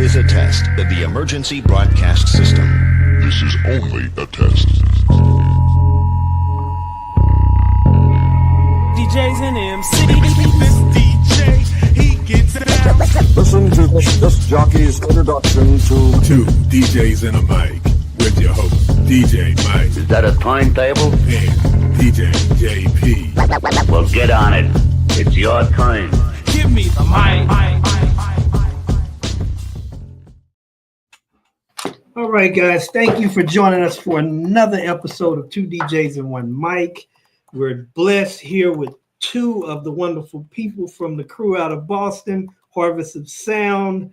is a test of the emergency broadcast system. This is only a test. DJs and MC. This DJ, he gets it out. Listen to this jockey's introduction to Two DJs and a mic with your host, DJ Mike Is that a timetable? and DJ JP. Well, get on it. It's your time. Give me the mic. All right, guys. Thank you for joining us for another episode of Two DJs and One Mic. We're blessed here with two of the wonderful people from the crew out of Boston, Harvest of Sound.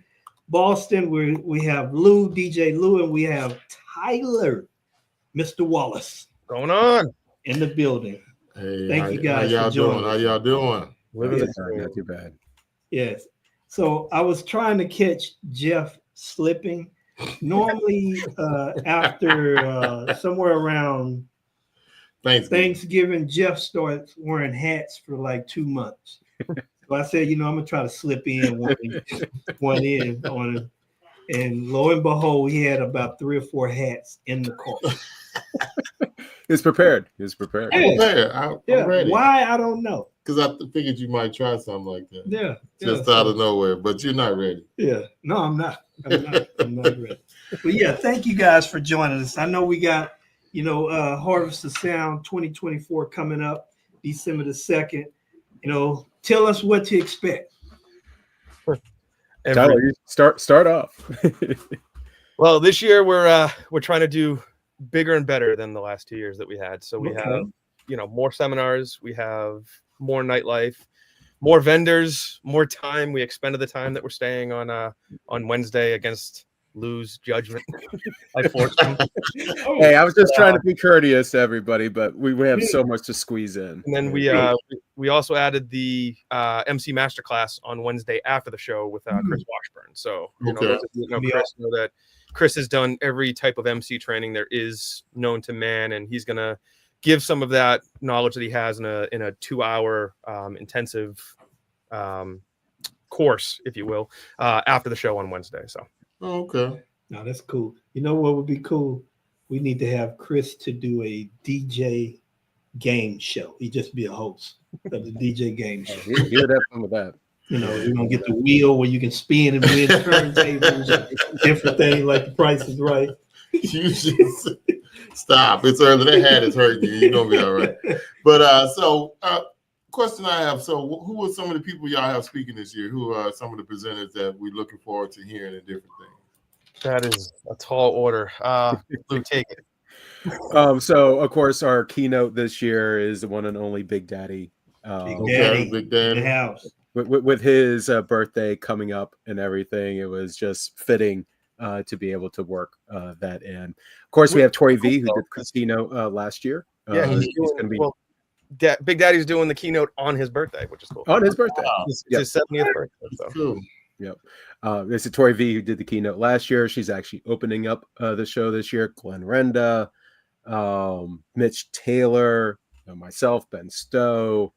Boston, we have Lou, DJ Lou, and we have Tyler, Mr. Wallace. Going on in the building. Hey, Thank you guys for joining. How y'all doing? living the dream. Not too bad. Yes. So I was trying to catch Jeff slipping. Normally, after somewhere around Thanksgiving, Jeff starts wearing hats for like 2 months. So I said, I'm gonna try to slip in one in on him. And lo and behold, he had about 3 or 4 hats in the car. He's prepared. I'm ready. Why? I don't know. Because I figured you might try something like that. Yeah. Just out of nowhere, but you're not ready. Yeah. No, I'm not. I'm not ready. But yeah, thank you guys for joining us. I know we got, Harvest of Sound 2024 coming up December the 2nd. Tell us what to expect. Tyler, you start off. Well, this year we're trying to do bigger and better than the last 2 years that we had. So we have, more seminars, we have more nightlife, more vendors, more time. We expended the time that we're staying on Wednesday against Lou's judgment. I forced him. Hey, I was just trying to be courteous to everybody, but we have so much to squeeze in. And then we also added the MC Masterclass on Wednesday after the show with Chris Washburn. So those of you know Chris know that Chris has done every type of MC training there is known to man, and he's gonna give some of that knowledge that he has in a 2-hour intensive course, if you will, after the show on Wednesday. So. Oh, okay. No, that's cool. You know what would be cool? We need to have Chris to do a DJ game show. He'd just be a host of the DJ game show. He would have fun with that. We're gonna get the wheel where you can spin and win turntables and different things like The Price is Right. You just stop. It's early. That hat is hurting you. You're gonna be all right. But question I have. So who are some of the people y'all have speaking this year? Who are some of the presenters that we're looking forward to hearing and different things? That is a tall order. Lou, take it. So of course our keynote this year is the one and only Big Daddy. Big Daddy. In the house. With his birthday coming up and everything, it was just fitting to be able to work that in. Of course, we have Tori V, who did Casino last year. Yeah, he's going to be. Well, Big Daddy's doing the keynote on his birthday, which is cool. On his birthday. Wow. It's his 70th birthday. So. Cool. Yep. This is Tori V, who did the keynote last year. She's actually opening up the show this year. Glenn Renda, Mitch Taylor, myself, Ben Stowe,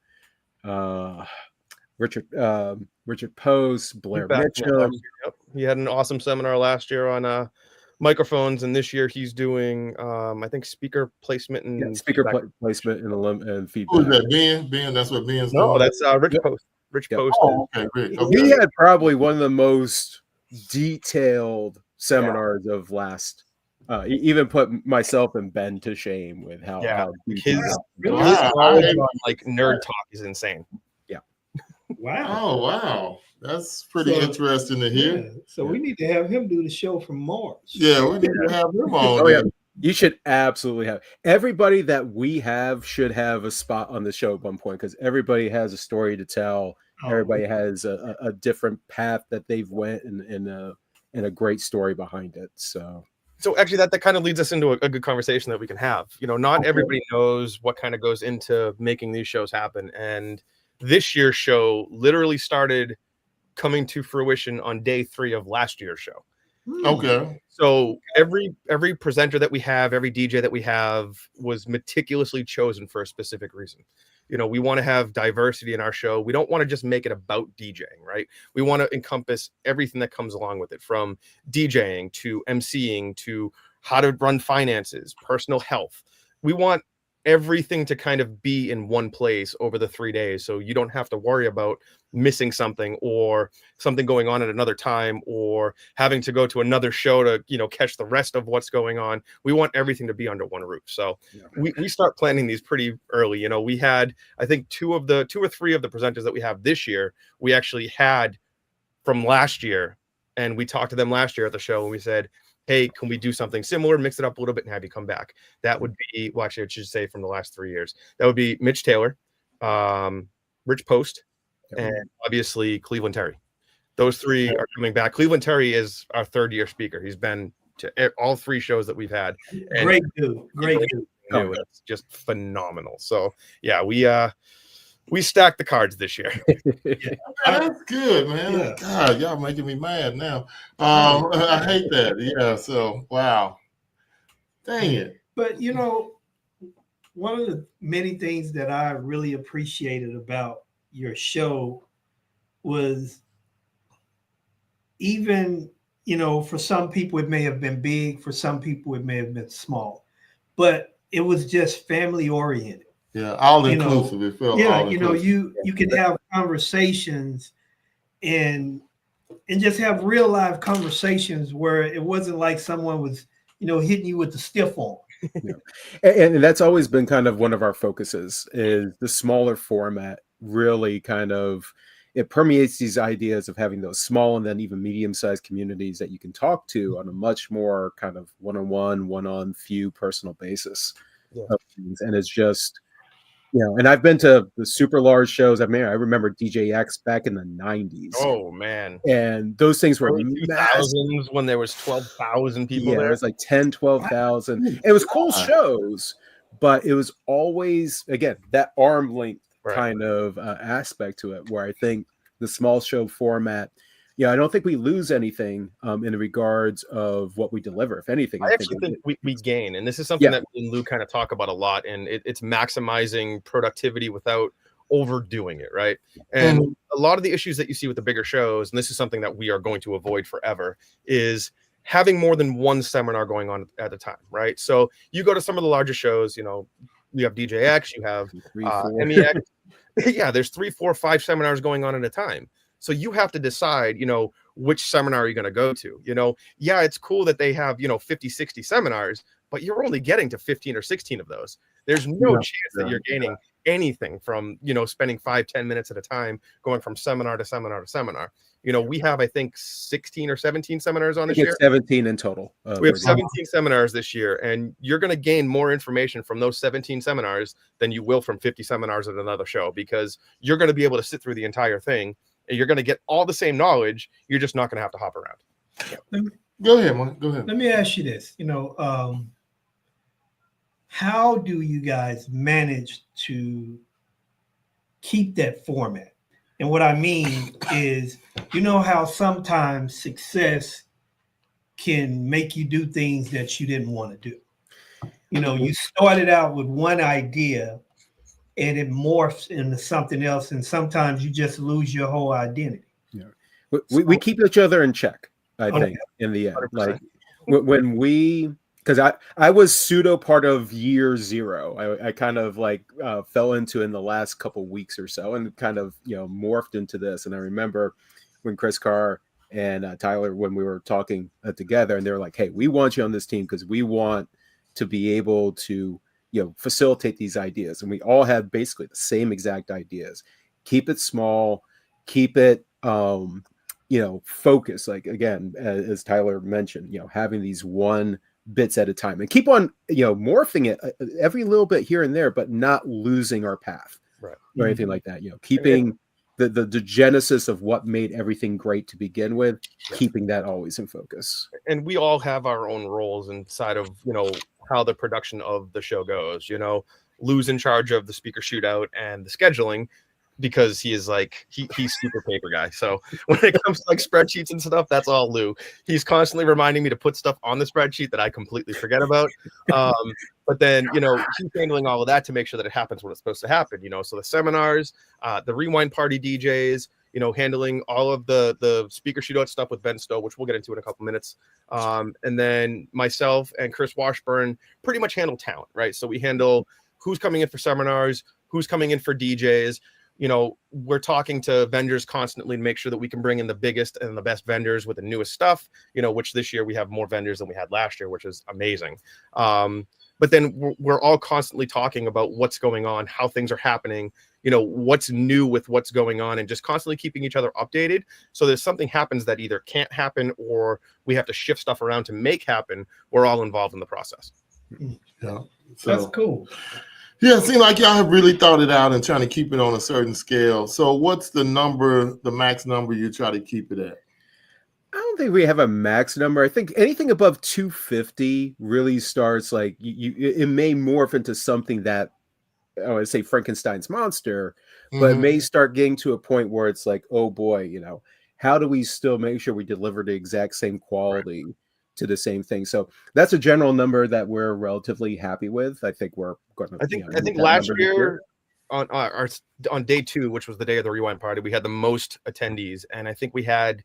Richard Post, Blair Mitchell. Yep. He had an awesome seminar last year on microphones, and this year he's doing I think speaker placement and placement and feedback. Who's that? Ben? That's what Ben's doing? No, that's Rich Post. Rich Post. Oh, okay, Rich. Okay. He had probably one of the most detailed seminars of last. He even put myself and Ben to shame with how his knowledge on like nerd talk is insane. Yeah. Wow. Oh wow. That's pretty interesting to hear. Yeah. So we need to have him do the show from Mars. Yeah, we need to have him on. Oh yeah, you should absolutely have. Everybody that we have should have a spot on the show at one point because everybody has a story to tell. Everybody has a different path that they've went and a great story behind it. So actually that kind of leads us into a good conversation that we can have. Not everybody knows what kind of goes into making these shows happen, and this year's show literally started coming to fruition on day 3 of last year's show. Okay. So every presenter that we have, every DJ that we have was meticulously chosen for a specific reason. You know, we want to have diversity in our show. We don't want to just make it about DJing, right? We want to encompass everything that comes along with it, from DJing to MCing to how to run finances, personal health. We want everything to kind of be in one place over the 3 days, so you don't have to worry about missing something or something going on at another time or having to go to another show to, you know, catch the rest of what's going on. We want everything to be under one roof. So we start planning these pretty early. You know, we had, I think, two or three of the presenters that we have this year, we actually had from last year, and we talked to them last year at the show and we said, hey, can we do something similar, mix it up a little bit and have you come back? That would be, well, actually, I should say from the last 3 years, that would be Mitch Taylor, Rich Post, and obviously Cleveland Terry. Those three are coming back. Cleveland Terry is our third-year speaker. He's been to all 3 shows that we've had. And great dude. It's just phenomenal. So yeah, we stacked the cards this year. That's good, man. Yeah. God, y'all making me mad now. I hate that. Yeah. So wow. Dang it. But you know, one of the many things that I really appreciated about your show was, even, you know, for some people it may have been big, for some people it may have been small, but it was just family oriented. Yeah, all inclusive. It felt yeah, all you know, inclusive. you could have conversations and just have real live conversations where it wasn't like someone was, you know, hitting you with the stiff arm. Yeah. And that's always been kind of one of our focuses, is the smaller format really kind of, it permeates these ideas of having those small and then even medium-sized communities that you can talk to on a much more kind of one-on-one, few personal basis. Yeah. And it's just, you know, and I've been to the super large shows. I mean, I remember DJX back in the 90s. Oh man. And those things were early 2000s when there was 12,000 people there. It was like 10, 12,000. It was cool shows, but it was always, again, that arm length kind of aspect to it, where I think the small show format, I don't think we lose anything in regards of what we deliver. If anything, I actually think we gain. And this is something that me and Lou kind of talk about a lot. And it's maximizing productivity without overdoing it, right? And a lot of the issues that you see with the bigger shows, and this is something that we are going to avoid forever, is having more than one seminar going on at a time, right? So you go to some of the larger shows, you know, you have DJX, you have MEX. Yeah, there's 3, 4, 5 seminars going on at a time. So you have to decide, you know, which seminar are you going to go to? You know, yeah, it's cool that they have, you know, 50, 60 seminars, but you're only getting to 15 or 16 of those. There's no chance that you're gaining anything from, you know, spending 5, 10 minutes at a time, going from seminar to seminar to seminar. You know, we have, I think, 16 or 17 seminars on this year. 17 in total. We have 17 seminars this year, and you're going to gain more information from those 17 seminars than you will from 50 seminars at another show, because you're going to be able to sit through the entire thing. You're going to get all the same knowledge. You're just not going to have to hop around. Go ahead, Mike. Go ahead. Let me ask you this. You know, how do you guys manage to keep that format? And what I mean is, you know how sometimes success can make you do things that you didn't want to do. You know, you started out with one idea and it morphs into something else, and sometimes you just lose your whole identity. Yeah, we keep each other in check, I think, in the end. 100%. Like when we, because I was pseudo part of year 0. I kind of like fell into in the last couple weeks or so, and kind of, you know, morphed into this. And I remember when Chris Carr and Tyler, when we were talking together, and they were like, "Hey, we want you on this team because we want to be able to, you know, facilitate these ideas." And we all had basically the same exact ideas. Keep it small, keep it, you know, focus. Like, again, as Tyler mentioned, you know, having these one bits at a time, and keep on, you know, morphing it every little bit here and there, but not losing our path, right, or anything like that. You know, keeping the genesis of what made everything great to begin with, keeping that always in focus. And we all have our own roles inside of, you know, how the production of the show goes. You know, Lou's in charge of the speaker shootout and the scheduling, because he is like, he's super paper guy. So when it comes to like spreadsheets and stuff, that's all Lou. He's constantly reminding me to put stuff on the spreadsheet that I completely forget about. But then, he's handling all of that to make sure that it happens when it's supposed to happen, so the seminars, the rewind party DJs, handling all of the speaker shootout stuff with Ben Stowe, which we'll get into in a couple minutes. And then myself and Chris Washburn pretty much handle talent, right? So we handle who's coming in for seminars, who's coming in for DJs. We're talking to vendors constantly to make sure that we can bring in the biggest and the best vendors with the newest stuff, which this year we have more vendors than we had last year, which is amazing. But then we're all constantly talking about what's going on, how things are happening, what's new with what's going on, and just constantly keeping each other updated. So there's something happens that either can't happen or we have to shift stuff around to make happen. We're all involved in the process. Yeah. That's cool. Yeah, it seems like y'all have really thought it out and trying to keep it on a certain scale. So what's the max number you try to keep it at? I don't think we have a max number. I think anything above 250 really starts like it may morph into something that I would say Frankenstein's monster, but it may start getting to a point where it's like, oh boy, how do we still make sure we deliver the exact same quality to the same thing? So that's a general number that we're relatively happy with. I think we're going to. I think last year on day 2, which was the day of the rewind party, we had the most attendees, and I think we had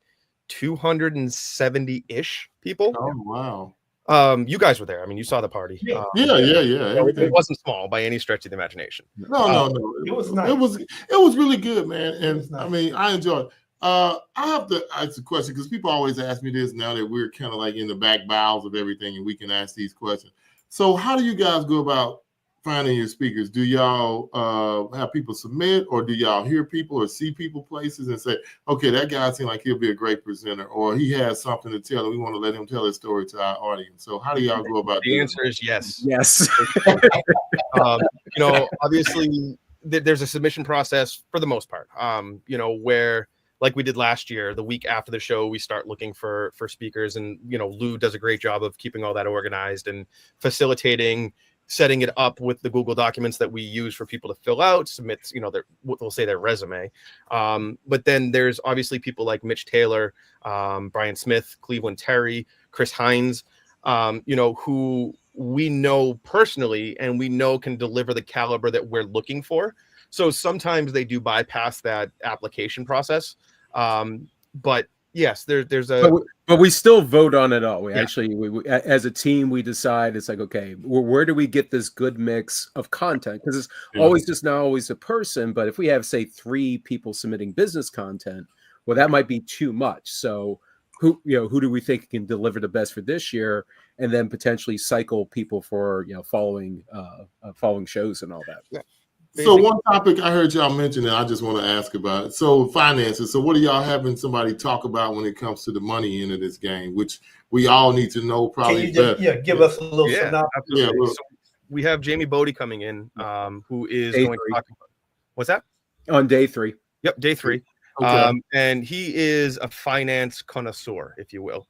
270-ish people. Oh wow! You guys were there. I mean, you saw the party. Yeah. It wasn't small by any stretch of the imagination. No. It was nice. It was really good, man. And nice. I mean, I enjoyed it. I have to ask a question because people always ask me this now that we're kind of like in the back bowels of everything and we can ask these questions. So how do you guys go about finding your speakers? Do y'all have people submit, or do y'all hear people or see people places and say, okay, that guy seems like he'll be a great presenter, or he has something to tell and we want to let him tell his story to our audience? So how do y'all go about The answer is yes. Yes. Obviously there's a submission process for the most part, where like we did last year, the week after the show, we start looking for speakers, and Lou does a great job of keeping all that organized and facilitating, setting it up with the Google documents that we use for people to fill out, submit, they'll say their resume. But then there's obviously people like Mitch Taylor, Brian Smith, Cleveland Terry, Chris Hines, who we know personally and we know can deliver the caliber that we're looking for. So sometimes they do bypass that application process. But yes, there's a. But we still vote on it all. We as a team, we decide it's like, okay, where do we get this good mix of content? Because it's always just not always a person. But if we have, say, 3 people submitting business content, well, that might be too much. So who do we think can deliver the best for this year, and then potentially cycle people for following shows and all that. Yeah. So one topic I heard y'all mention, and I just want to ask about it. So finances. So what are y'all having somebody talk about when it comes to the money end of this game, which we all need to know probably better? Give us a little synopsis. Yeah, so we have Jamie Bodie coming in, who is going to talk about. What's that? On day 3. Yep, day 3. Okay. And he is a finance connoisseur, if you will.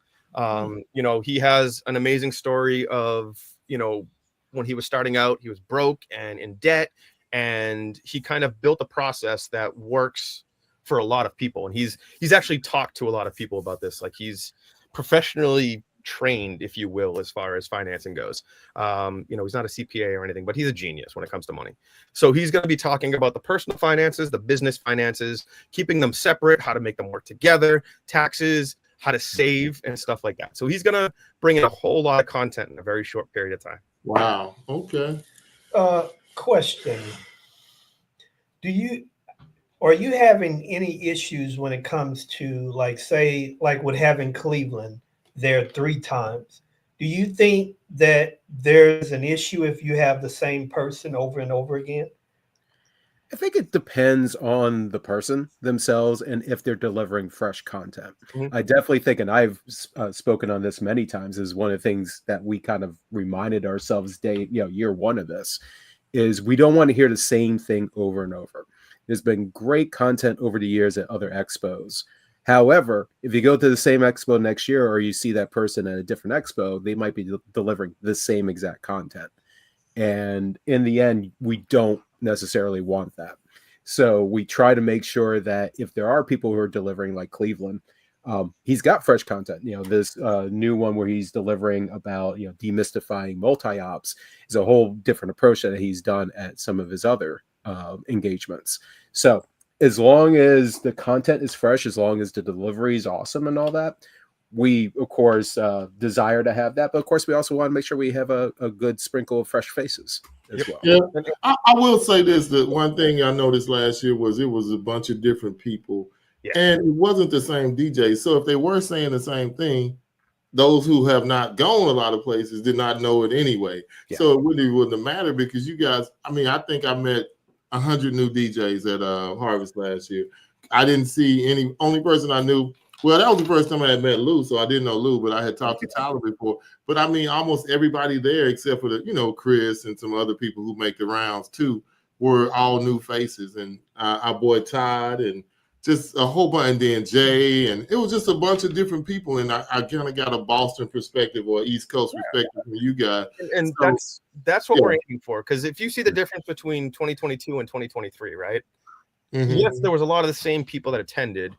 He has an amazing story of, when he was starting out, he was broke and in debt. And he kind of built a process that works for a lot of people. And he's actually talked to a lot of people about this. Like, he's professionally trained, if you will, as far as financing goes. He's not a CPA or anything, but he's a genius when it comes to money. So he's going to be talking about the personal finances, the business finances, keeping them separate, how to make them work together, taxes, how to save, and stuff like that. So he's going to bring in a whole lot of content in a very short period of time. Wow. Okay. Question: are you having any issues when it comes to, like, say, like with having Cleveland there 3 times? Do you think that there's an issue if you have the same person over and over again? I think it depends on the person themselves and if they're delivering fresh content. I definitely think, and I've spoken on this many times, is one of the things that we kind of reminded ourselves year 1 of this, is we don't want to hear the same thing over and over. There's been great content over the years at other expos. However, if you go to the same expo next year, or you see that person at a different expo, they might be delivering the same exact content. And in the end, we don't necessarily want that. So we try to make sure that if there are people who are delivering, like Cleveland, He's got fresh content. This new one where he's delivering about demystifying multi-ops is a whole different approach that he's done at some of his other engagements. So as long as the content is fresh, as long as the delivery is awesome and all that, we of course desire to have that. But of course, we also want to make sure we have a good sprinkle of fresh faces as well. Yeah, I will say this: that one thing I noticed last year was it was a bunch of different people. Yeah. And it wasn't the same DJ. So if they were saying the same thing, those who have not gone a lot of places did not know it anyway. Yeah. So it really wouldn't have mattered because you guys, I think I met 100 new DJs at Harvest last year. I didn't see only person I knew. Well, that was the first time I had met Lou, so I didn't know Lou, but I had talked to Tyler before. But almost everybody there except for Chris and some other people who make the rounds too were all new faces. And our boy Todd and just a whole bunch, and then Jay, and it was just a bunch of different people. And I kind of got a Boston perspective or East Coast perspective from you guys. And so, that's what we're aiming for. Because if you see the difference between 2022 and 2023, right? Mm-hmm. Yes, there was a lot of the same people that attended.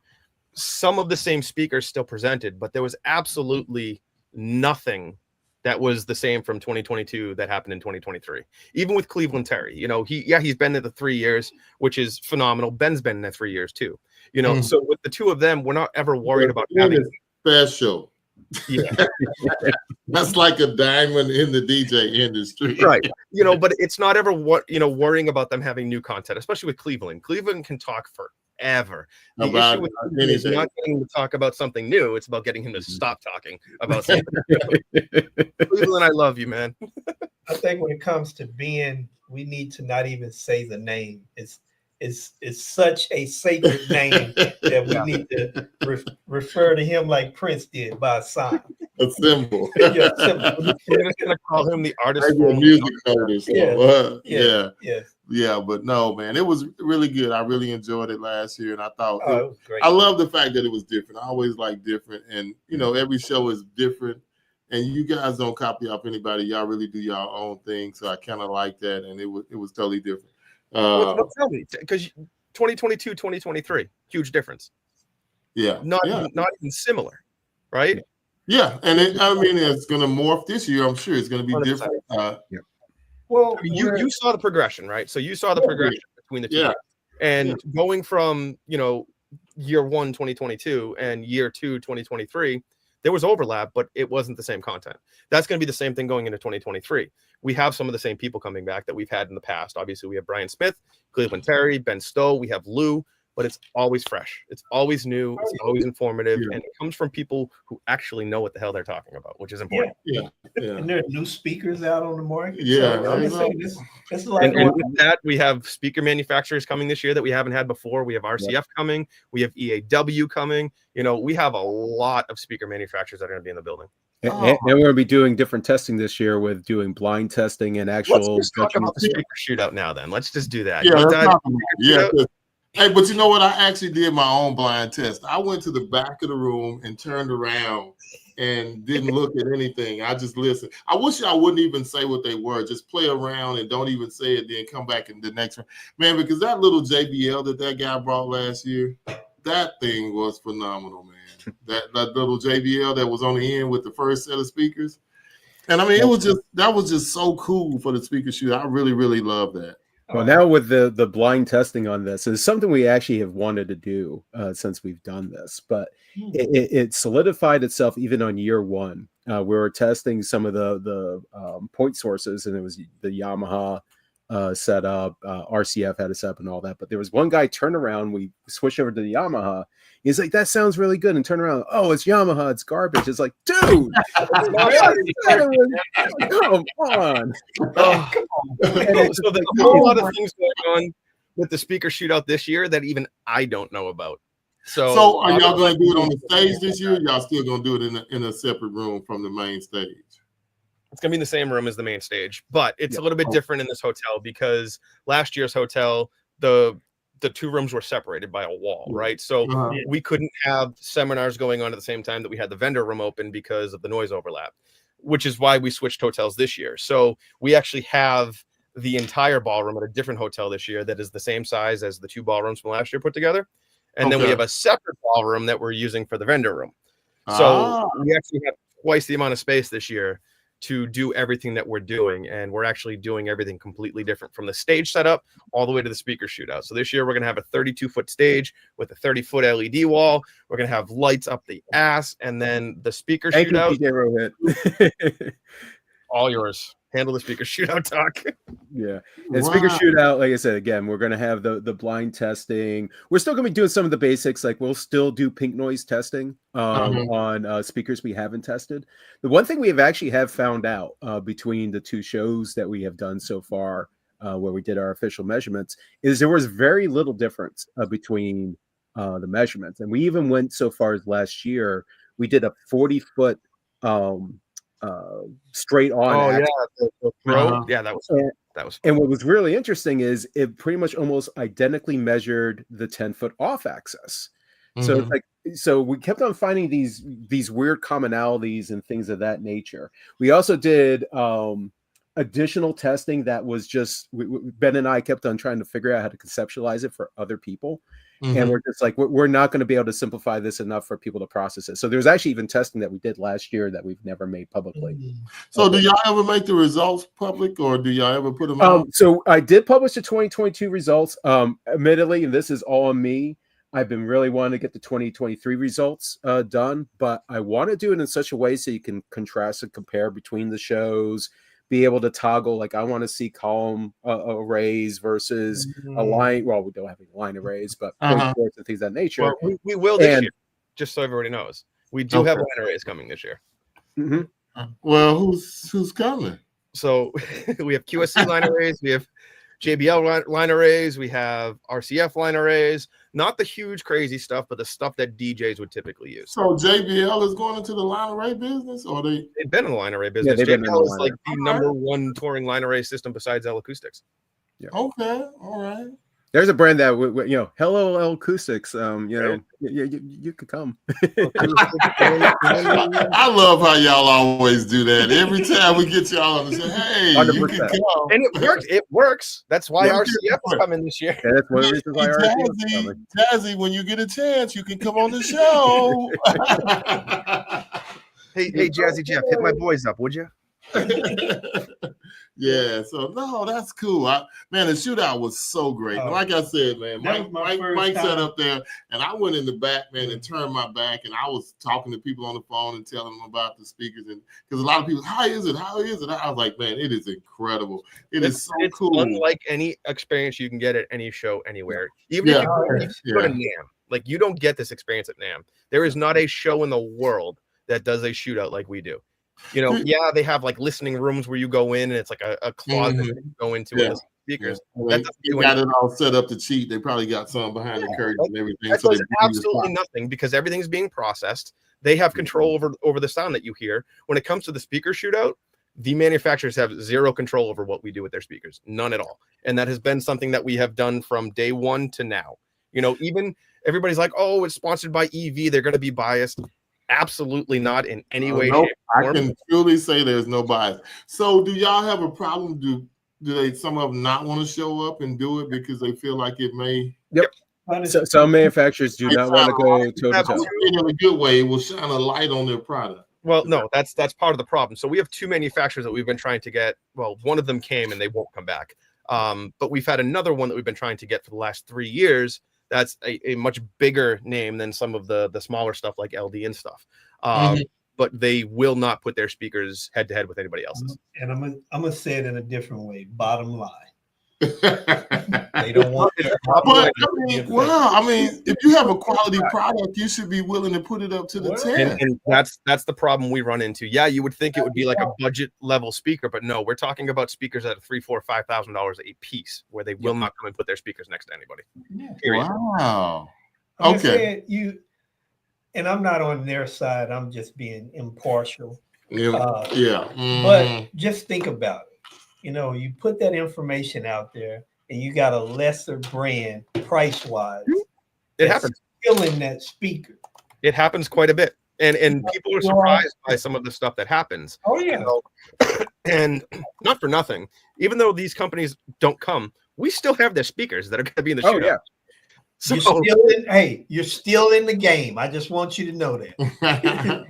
Some of the same speakers still presented, but there was absolutely nothing that was the same from 2022 that happened in 2023. Even with Cleveland Terry, he's been there the 3 years, which is phenomenal. Ben's been there 3 years too. So with the two of them, we're not ever worried about having special. Yeah, that's like a diamond in the DJ industry, right? But it's not ever worrying about them having new content, especially with Cleveland. Cleveland can talk forever. The issue with him is not getting to talk about something new. It's about getting him to stop talking about something new. Cleveland, I love you, man. I think when it comes to Ben, we need to not even say the name. It's such a sacred name that we need to refer to him like Prince did by a sign. A symbol. Yeah, symbol. We're going to call him the artist. Music notice. Yeah, but no, man, it was really good. I really enjoyed it last year, and I thought it was great. I love the fact that it was different. I always like different, and every show is different. And you guys don't copy off anybody. Y'all really do your own thing. So I kind of like that, and it was totally different. Tell me, because 2022, 2023, huge difference. Yeah, not even similar, right? Yeah, and it's going to morph this year. I'm sure it's going to be 100%. Different. Well, you saw the progression, right? So you saw the progression between the two, years. And going from year one 2022 and year two 2023. There was overlap, but it wasn't the same content. That's going to be the same thing going into 2023. We have some of the same people coming back that we've had in the past. Obviously, we have Brian Smith, Cleveland Terry, Ben Stowe. We have Lou, but it's always fresh. It's always new. It's always informative. And it comes from people who actually know what the hell they're talking about, which is important. Yeah. And there are new speakers out on the market. Yeah. So this is like and with that, we have speaker manufacturers coming this year that we haven't had before. We have RCF coming. We have EAW coming. We have a lot of speaker manufacturers that are going to be in the building. And we're going to be doing different testing this year with doing blind testing and actual. Let's just talk about the speaker shootout now. Then let's just do that. Hey, but you know what? I actually did my own blind test. I went to the back of the room and turned around and didn't look at anything. I just listened. I wish I wouldn't even say what they were. Just play around and don't even say it, then come back in the next one. Man, because that little JBL that guy brought last year, that thing was phenomenal, man. That little JBL that was on the end with the first set of speakers. And that was just so cool for the speaker shoot. I really, really love that. Well, now with the blind testing on this, it's something we actually have wanted to do since we've done this, but it solidified itself even on year one. We were testing some of the point sources, and it was the Yamaha setup, RCF had a setup and all that. But there was one guy turn around, we switched over to the Yamaha. He's like, that sounds really good. And turn around, oh, it's Yamaha, it's garbage. It's like, dude, come on. So there's a whole lot of things going on with the speaker shootout this year that even I don't know about. So are y'all going to do it on the stage this year? Or y'all still going to do it in a separate room from the main stage? It's going to be in the same room as the main stage, but it's a little bit different in this hotel because last year's hotel, the two rooms were separated by a wall, right? So we couldn't have seminars going on at the same time that we had the vendor room open because of the noise overlap, which is why we switched hotels this year. So we actually have the entire ballroom at a different hotel this year that is the same size as the two ballrooms from last year put together. And then we have a separate ballroom that we're using for the vendor room. So we actually have twice the amount of space this year to do everything that we're doing. And we're actually doing everything completely different from the stage setup all the way to the speaker shootout. So this year we're going to have a 32-foot stage with a 30-foot LED wall. We're going to have lights up the ass, and then the speaker shootout. You, DJ Rohit. All yours. Handle the speaker shootout talk. Yeah. And speaker shootout, like I said, again, we're going to have the blind testing. We're still going to be doing some of the basics. Like we'll still do pink noise testing on speakers we haven't tested. The one thing we have found out between the two shows that we have done so far, where we did our official measurements, is there was very little difference between the measurements. And we even went so far as last year, we did a 40-foot straight on. That was and what was really interesting is it pretty much almost identically measured the 10-foot off axis. So it's like, so we kept on finding these weird commonalities and things of that nature. We also did additional testing that was just Ben and I kept on trying to figure out how to conceptualize it for other people. And we're just like, we're not going to be able to simplify this enough for people to process it. So there's actually even testing that we did last year that we've never made publicly. So do y'all ever make the results public, or do y'all ever put them out? So I did publish the 2022 results. Admittedly, and this is all on me, I've been really wanting to get the 2023 results done, but I want to do it in such a way so you can contrast and compare between the shows, be able to toggle, like I want to see column arrays versus a line. Well, we don't have any line arrays, but and things of that nature. Well, we will this year, just so everybody knows. We do have line arrays coming this year. Well, who's coming? So we have QSC line arrays, we have JBL line arrays, we have RCF line arrays. Not the huge crazy stuff, but the stuff that DJs would typically use. So JBL is going into the line array business, or they've been in the line array business. JBL is like the number one touring line array system besides L Acoustics. Yeah. Okay, all right. There's a brand that hello L Acoustics. You could come. I love how y'all always do that. Every time we get y'all on the show, hey, 100%. You can come. And it works. It works. That's why RCF is coming this year. Yeah, that's one of the reasons why RCF is coming. Jazzy, when you get a chance, you can come on the show. hey, Jazzy Jeff, hit my boys up, would you? Yeah, so no, that's cool. Man, the shootout was so great. Like I said, man, Mike sat up there, and I went in the back, man, and turned my back, and I was talking to people on the phone and telling them about the speakers, and because a lot of people, how is it? I was like, man, it is incredible. It's cool. Unlike any experience you can get at any show anywhere. Even if you go to NAMM, like you don't get this experience at NAMM. There is not a show in the world that does a shootout like we do. They have like listening rooms where you go in and it's like a closet that you go into with the speakers. They got it all set up to cheat. They probably got some behind the curtain and everything. That does absolutely nothing because everything's being processed. They have control over the sound that you hear. When it comes to the speaker shootout, the manufacturers have zero control over what we do with their speakers. None at all. And that has been something that we have done from day one to now. Even everybody's like, oh, it's sponsored by EV. They're going to be biased. Absolutely not in any way. Nope. I can truly say there's no bias. So do y'all have a problem? Do some of them not want to show up and do it because they feel like it may? Yep. So, some manufacturers do not want to go toe-to-toe. In a good way, it will shine a light on their product. Well, no, that's part of the problem. So we have two manufacturers that we've been trying to get. Well, one of them came and they won't come back. But we've had another one that we've been trying to get for the last 3 years. That's a much bigger name than some of the smaller stuff like LD and stuff. But they will not put their speakers head to head with anybody else's. And I'm gonna say it in a different way. Bottom line, they don't want it. But I mean, if you have a quality product, you should be willing to put it up to the test. And that's the problem we run into. Yeah, you would think it would be like a budget level speaker, but no, we're talking about speakers that are $3,000, $4,000, $5,000 a piece, where they will not come and put their speakers next to anybody. Wow. Okay. And I'm not on their side. I'm just being impartial. But just think about it. You put that information out there, and you got a lesser brand price-wise. It happens. Filling that speaker. It happens quite a bit, and people are surprised by some of the stuff that happens. Oh yeah. And not for nothing, even though these companies don't come, we still have their speakers that are going to be in the shootout. Yeah. So, you're still in the game. I just want you to know that.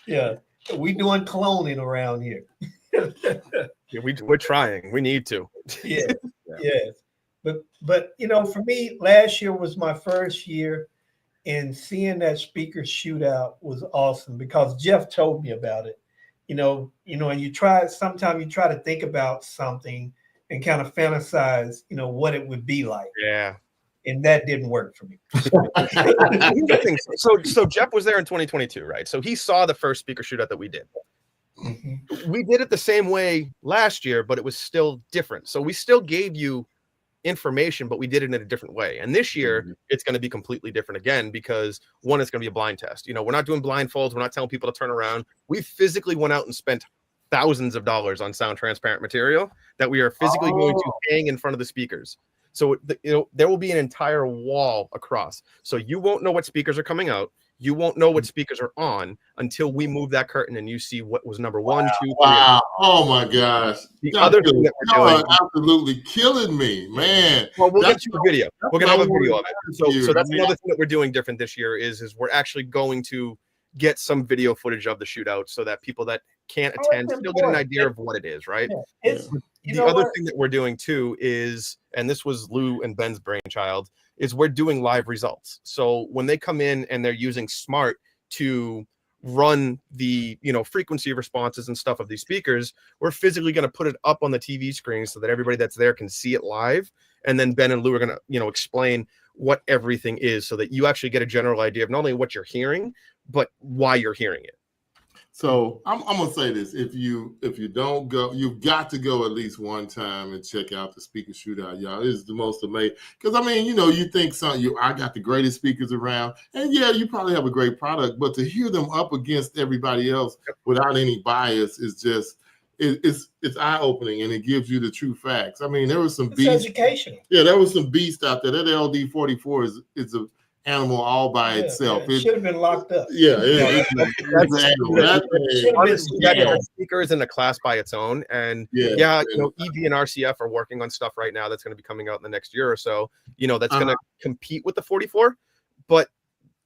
Yeah, we doing cloning around here. yeah, we're trying. We need to. Yeah, yes. But for me, last year was my first year, and seeing that speaker shootout was awesome because Jeff told me about it. And sometimes you try to think about something and kind of fantasize, what it would be like. Yeah. And that didn't work for me. So Jeff was there in 2022, right? So he saw the first speaker shootout that we did. Mm-hmm. We did it the same way last year, but it was still different. So we still gave you information, but we did it in a different way. And this year, it's going to be completely different again because one, it's going to be a blind test. We're not doing blindfolds. We're not telling people to turn around. We physically went out and spent thousands of dollars on sound transparent material that we are physically going to hang in front of the speakers. So there will be an entire wall across. So you won't know what speakers are coming out. You won't know what speakers are on until we move that curtain and you see what was number 1, 2, 3. Wow! Oh my gosh! The other thing that we're doing, absolutely killing me, man. Well, we'll get you a video. We're gonna have a video of it. So that's another thing that we're doing different this year is we're actually going to get some video footage of the shootout so that people that can't attend still get an idea of what it is, right? Yeah. The other thing that we're doing too is, and this was Lou and Ben's brainchild, is we're doing live results. So when they come in and they're using Smart to run the frequency responses and stuff of these speakers, we're physically going to put it up on the TV screen so that everybody that's there can see it live. And then Ben and Lou are going to explain what everything is so that you actually get a general idea of not only what you're hearing, but why you're hearing it. So I'm gonna say this: if you don't go, you've got to go at least one time and check out the speaker shootout, y'all. It's the most amazing. Because you think I got the greatest speakers around, and yeah, you probably have a great product, but to hear them up against everybody else without any bias is just it's eye opening, and it gives you the true facts. There was some beasts. Education. Yeah, there was some beast out there. That LD44 is a animal all by itself. It should have been locked up. That speaker is in a class by its own. And EV and RCF are working on stuff right now that's going to be coming out in the next year or so. That's going to compete with the 44. But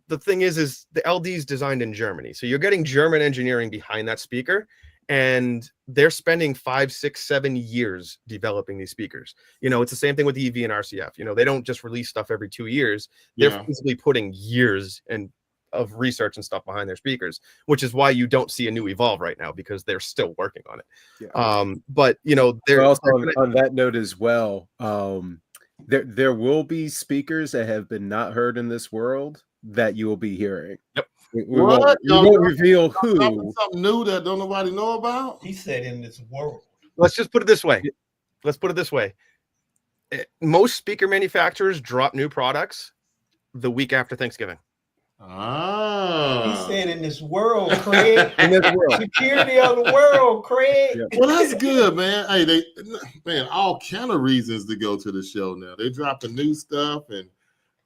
the thing is the LD is designed in Germany, so you're getting German engineering behind that speaker. And they're spending 5, 6, 7 years developing these speakers. It's the same thing with EV and RCF. They don't just release stuff every 2 years. They're physically putting years of research and stuff behind their speakers, which is why you don't see a new Evolve right now, because they're still working on it. But they're also on that note as well. There will be speakers that have been not heard in this world that you will be hearing. Yep. We won't reveal who. Something new that don't nobody know about. He said in this world. Let's just put it this way. Most speaker manufacturers drop new products the week after Thanksgiving. He said in this world, Craig. In this world. Security of the world, Craig. Yeah. Well, that's good, man. Hey, all kind of reasons to go to the show now. They dropping new stuff and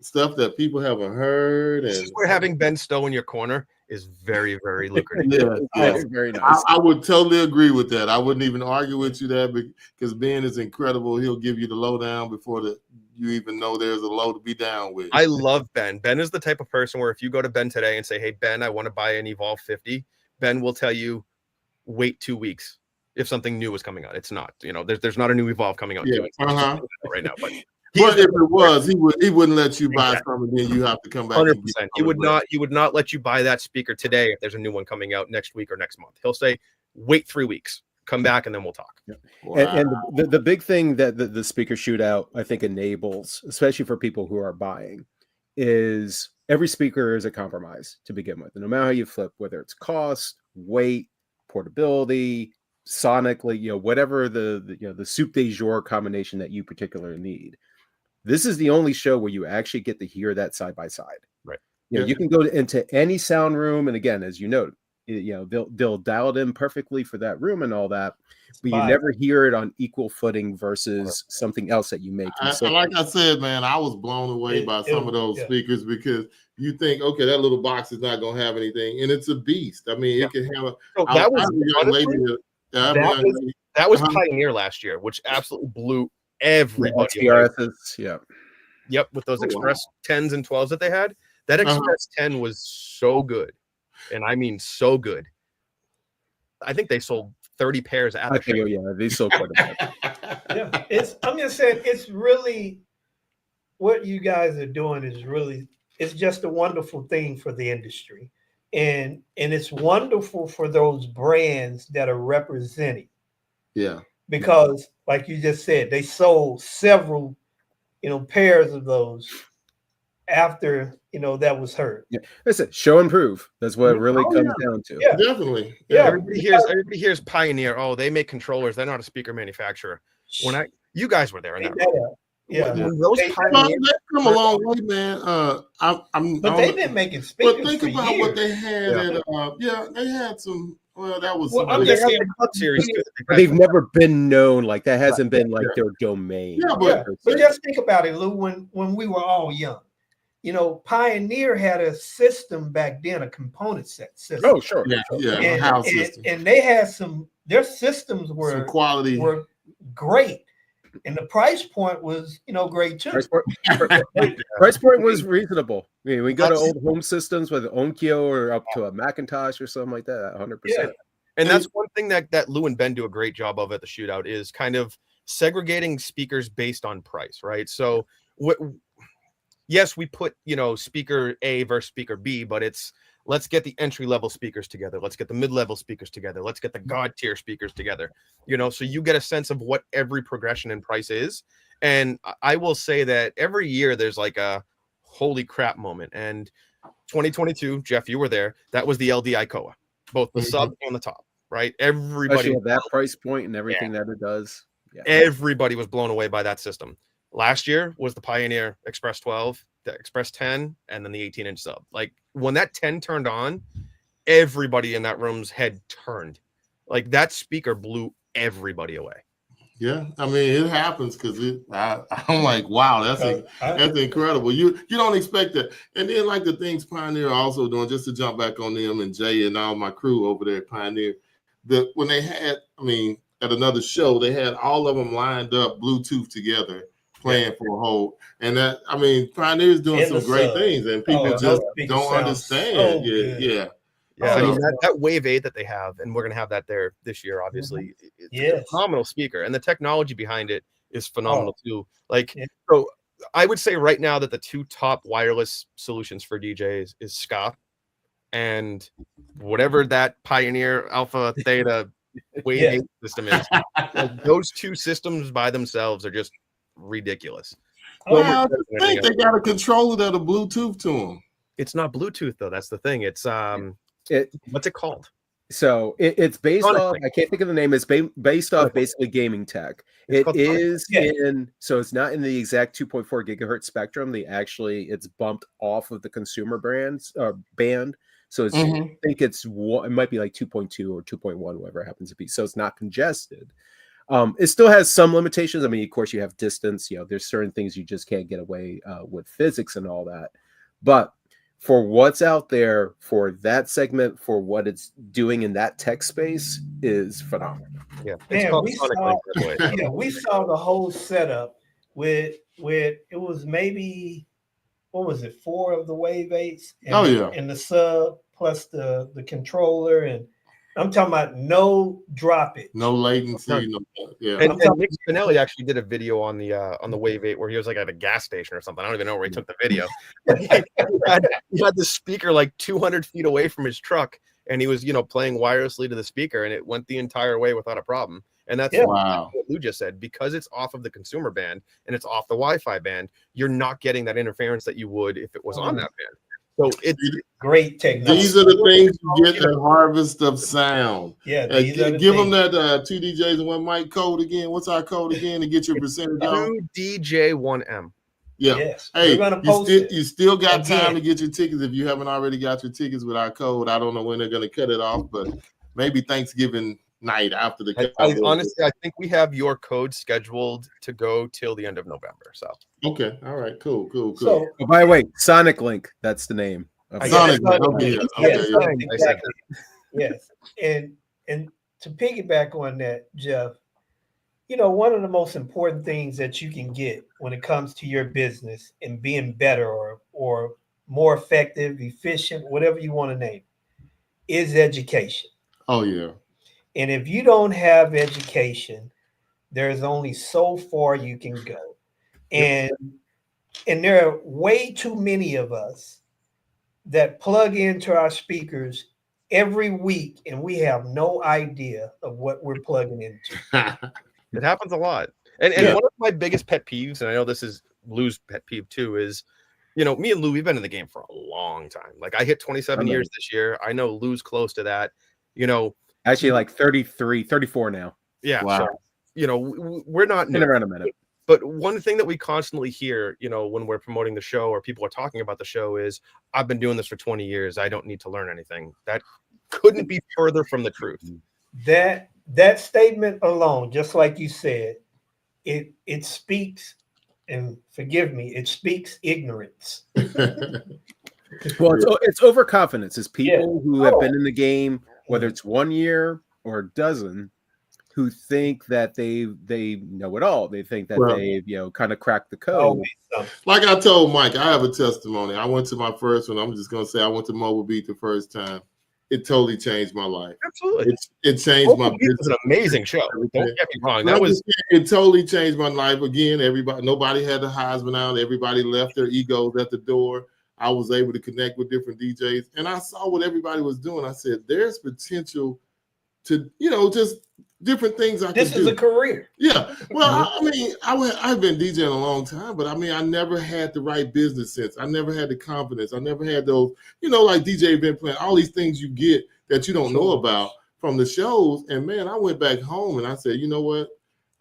stuff that people haven't heard. And where having Ben Stowe in your corner is very, very lucrative. Very nice. I would totally agree with that. I wouldn't even argue with you there because Ben is incredible. He'll give you the lowdown before you even know there's a low to be down with. I love Ben. Ben is the type of person where if you go to Ben today and say, "Hey, Ben, I want to buy an Evolve 50," Ben will tell you, "Wait 2 weeks if something new is coming out." It's not. There's not a new Evolve coming out right now, but. But if it was, he wouldn't let you buy something, then you have to come back. 100%. He would not let you buy that speaker today if there's a new one coming out next week or next month. He'll say, "Wait 3 weeks, come back, and then we'll talk." Yeah. Wow. And the big thing that the speaker shootout I think enables, especially for people who are buying, is every speaker is a compromise to begin with. And no matter how you flip, whether it's cost, weight, portability, sonically, whatever the soup de jour combination that you particularly need. This is the only show where you actually get to hear that side by side. Right. You can go into any sound room, and again, as you know, they'll dial it in perfectly for that room and all that, but you never hear it on equal footing versus something else that you may consider. Like I said, man, I was blown away by some of those speakers because you think, okay, that little box is not going to have anything, and it's a beast. It can have that was Pioneer last year, which absolutely blew everybody. TRSs, Yep, with those Express 10s and 12s that they had. That Express 10 was so good. And I mean so good. I think they sold 30 pairs at the show. Yeah, they sold quite a bit. Yeah, I'm just saying, it's really what you guys are doing is really, it's just a wonderful thing for the industry. And it's wonderful for those brands that are representing. Yeah. Because like you just said, they sold several, pairs of those after, that was heard. Yeah. Listen, show and prove. That's what it really comes down to. Yeah. Definitely. Yeah. Everybody hears Pioneer. Oh, they make controllers. They're not a speaker manufacturer. You guys were there in that room. Yeah. When those They've come a long way, man. But they've been making speakers. But think about years. what they had at they had some. Well, that was. I'm just saying, they've never been known like that. Hasn't been like their domain. Yeah, but just think about it, Lou. When we were all young, Pioneer had a system back then, a component set system. Oh, sure. And, house system. And they had their systems were some quality, were great. And the price point was, great too. Price point was reasonable. I mean, we go to old home systems with Onkyo or up to a Macintosh or something like that, 100%. Yeah. And that's one thing that Lou and Ben do a great job of at the shootout is kind of segregating speakers based on price, right? So yes, we put, speaker A versus speaker B, but let's get the entry-level speakers together. Let's get the mid-level speakers together. Let's get the God tier speakers together, so you get a sense of what every progression in price is. And I will say that every year there's like a holy crap moment. And 2022, Jeff, you were there. That was the LDI Koa, both the sub and the top, right? Everybody at that price point and everything that it does. Yeah. Everybody was blown away by that system. Last year was the Pioneer Express 12, the Express 10, and then the 18-inch sub. Like when that 10 turned on, everybody in that room's head turned. Like that speaker blew everybody away. Yeah, I mean it happens because I'm like, wow, that's incredible. You don't expect that. And then like the things Pioneer also doing, just to jump back on them and Jay and all my crew over there at Pioneer, when they had, at another show, they had all of them lined up Bluetooth together, playing for a whole, and that Pioneer's doing some great things, and people just don't understand. I mean that Wave 8 that they have, and we're gonna have that there this year. Obviously, it's a phenomenal speaker, and the technology behind it is phenomenal too. So I would say right now that the two top wireless solutions for DJs is Ska, and whatever that Pioneer Alpha Theta Wave 8 system is. Those two systems by themselves are just ridiculous. Well, I think they got a controller that'll Bluetooth to them. It's not Bluetooth though. That's the thing. It's what's it called? So it's based off. I can't think of the name. It's based off basically gaming tech. So it's not in the exact 2.4 gigahertz spectrum. It's bumped off of the consumer band. So it's, I think it might be like 2.2 or 2.1, whatever it happens to be. So it's not congested. It still has some limitations. I mean, of course, you have distance. There's certain things you just can't get away with physics and all that. But for what's out there, for that segment, for what it's doing in that tech space is phenomenal. Yeah, we saw the whole setup with it was maybe, what was it, 4 of the Wave 8s? And the sub plus the controller, and I'm talking about no drop it, no latency, And Nick Spinelli actually did a video on the Wave 8 where he was like at a gas station or something. I don't even know where he took the video. he had the speaker like 200 feet away from his truck, and he was playing wirelessly to the speaker, and it went the entire way without a problem. And that's what Lou just said. Because it's off of the consumer band and it's off the Wi-Fi band, you're not getting that interference that you would if it was on that band. So it's great technology. These are the things you get at Harvest of Sound. Yeah, give them that 2 DJs and 1 mic code again. What's our code again to get your percentage off? 2DJ1M. Yeah. Yes. Hey, you still got time to get your tickets if you haven't already got your tickets with our code. I don't know when they're going to cut it off, but maybe Thanksgiving night after the. Honestly, I think we have your code scheduled to go till the end of November. So okay, all right, cool. So, by the way, Sonic Link, that's the name. Sonic Link. Yes. And to piggyback on that, Jeff, one of the most important things that you can get when it comes to your business and being better or more effective, efficient, whatever you want to name, is education. Oh yeah. And if you don't have education, there's only so far you can go. And there are way too many of us that plug into our speakers every week and we have no idea of what we're plugging into. It happens a lot. And one of my biggest pet peeves, and I know this is Lou's pet peeve too, is, me and Lou, we've been in the game for a long time. Like I hit 27 years this year. I know Lou's close to that, Actually, like 33, 34 now. Yeah. Wow. So, we're not Been around a minute. But one thing that we constantly hear, when we're promoting the show or people are talking about the show is, I've been doing this for 20 years. I don't need to learn anything. That couldn't be further from the truth. That statement alone, just like you said, it speaks, and forgive me, it speaks ignorance. Well, it's overconfidence. It's people who have been in the game, whether it's 1 year or a dozen, who think that they know it all. They think that they've kind of cracked the code. Like I told Mike, I have a testimony. I went to my first one. I'm just gonna say I went to Mobile Beat the first time. It totally changed my life. Absolutely. It changed my business. It was an amazing show. Don't get me wrong. It totally changed my life. Again, nobody had the Heisman out. Everybody left their egos at the door. I was able to connect with different DJs, and I saw what everybody was doing. I said, there's potential to, just different things I can do. This is a career. Yeah. Well, I've been DJing a long time, but I never had the right business sense. I never had the confidence. I never had those, like DJ event plan, all these things you get that you don't know about from the shows. And man, I went back home and I said, you know what?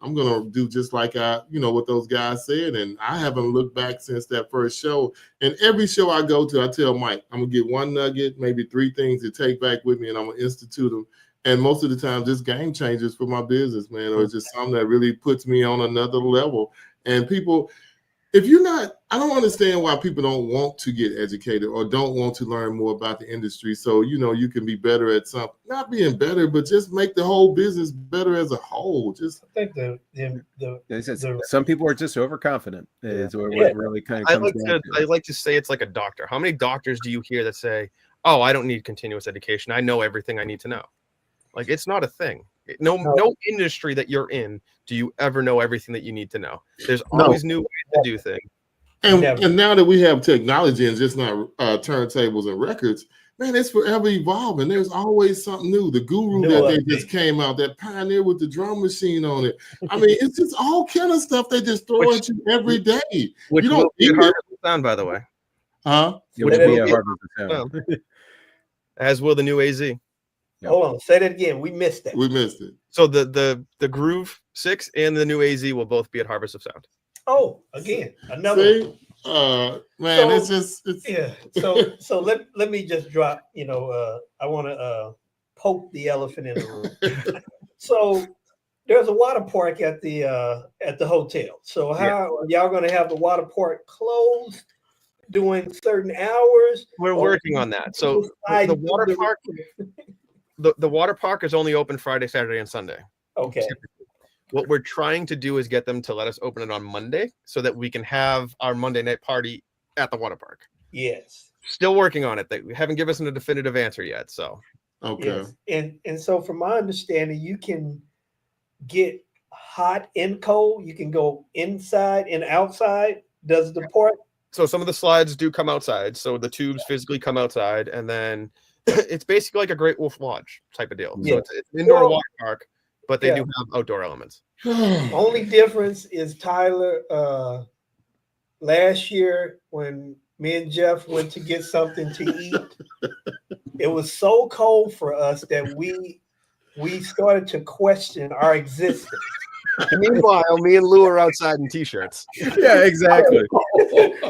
I'm going to do just like what those guys said. And I haven't looked back since that first show. And every show I go to, I tell Mike, I'm going to get one nugget, maybe 3 things to take back with me, and I'm going to institute them. And most of the time, just game changers for my business, man, or it's just something that really puts me on another level. And people, if you're not, I don't understand why people don't want to get educated or don't want to learn more about the industry. So, you can be better at something, not being better, but just make the whole business better as a whole. Just I think some people are just overconfident. Is what it really kind of comes down to. I like to say it's like a doctor. How many doctors do you hear that say, "Oh, I don't need continuous education. I know everything I need to know"? Like, it's not a thing. No industry that you're in do you ever know everything that you need to know. There's always new ways to do things. And now that we have technology and just not turntables and records, man, it's forever evolving. There's always something new. The Guru they just came out, that Pioneer with the drum machine on it. I mean, it's just all kind of stuff they just throw at you every day. Which you don't be hard to sound, by the way. Huh? It would be a hard to sound. As will the new AZ. Yep. Hold on, say that again. We missed that. We missed it. So the Groove 6 and the new AZ will both be at Harvest of Sound. Oh, again, another. See? Man, So, it's yeah. So let me just drop. I want to poke the elephant in the room. So there's a water park at the hotel. So how are y'all going to have the water park closed during certain hours? We're working on that. So the water park. The water park is only open Friday, Saturday, and Sunday. Okay. What we're trying to do is get them to let us open it on Monday so that we can have our Monday night party at the water park. Yes. Still working on it. They haven't given us a definitive answer yet. So okay. Yes. And so from my understanding, you can get hot and cold. You can go inside and outside. Does the park? So some of the slides do come outside. So the tubes physically come outside, and then it's basically like a Great Wolf Lodge type of deal. So it's an indoor water park, but they do have outdoor elements. Only difference is Tyler. Last year, when me and Jeff went to get something to eat, it was so cold for us that we started to question our existence. Meanwhile, me and Lou are outside in t-shirts. Yeah, exactly.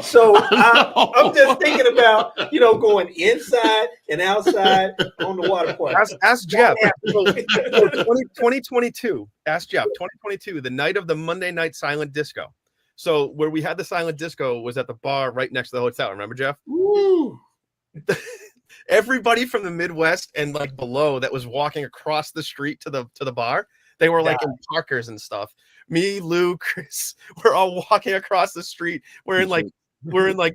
So I'm just thinking about, going inside and outside on the water park. Ask Jeff. 2022. Ask Jeff. 2022, the night of the Monday night silent disco. So where we had the silent disco was at the bar right next to the hotel. Remember, Jeff? Woo. Everybody from the Midwest and like below that was walking across the street to the bar. They were like in parkers and stuff. Me, Lou, Chris, we're all walking across the street wearing like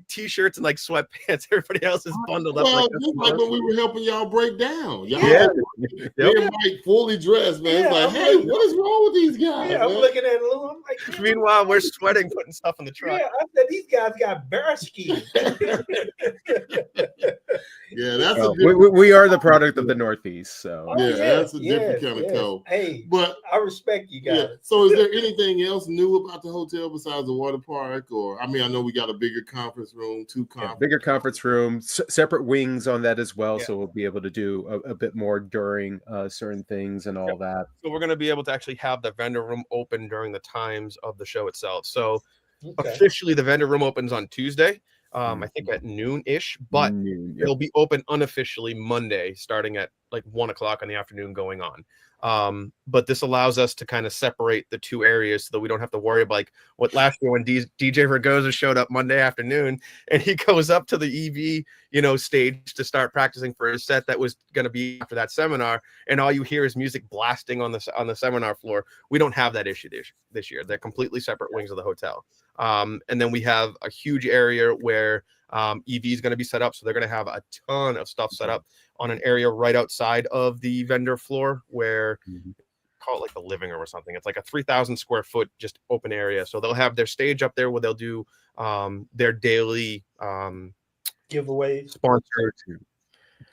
t-shirts and like sweatpants. Everybody else is bundled up. Well, just like when we were helping y'all break down. Y'all Yeah. me and Mike fully dressed, man. It's like, hey, what is wrong with these guys? Yeah, I'm man? looking at Lou. I'm like, Meanwhile, we're sweating, putting stuff in the truck. yeah, I said these guys got bear ski. Yeah, that's we are the product of the Northeast, so that's a different kind of code. Hey, but I respect you guys. Yeah. So, is there anything else new about the hotel besides the water park? Or I mean, I know we got a bigger conference room, bigger conference room, separate wings on that as well, so we'll be able to do a bit more during certain things and all that. So we're going to be able to actually have the vendor room open during the times of the show itself. So officially, the vendor room opens on Tuesday. I think at noon-ish, but it'll be open unofficially Monday, starting at like 1 o'clock in the afternoon going on. But this allows us to kind of separate the two areas so that we don't have to worry about like what last year when DJ Vergoza showed up Monday afternoon and he goes up to the EV, stage to start practicing for his set that was going to be after that seminar. And all you hear is music blasting on the seminar floor. We don't have that issue this year. They're completely separate wings of the hotel. And then we have a huge area where EV is going to be set up. So they're going to have a ton of stuff set up on an area right outside of the vendor floor where call it like the living room or something. It's like a 3,000 square foot just open area. So they'll have their stage up there where they'll do their daily giveaways, sponsored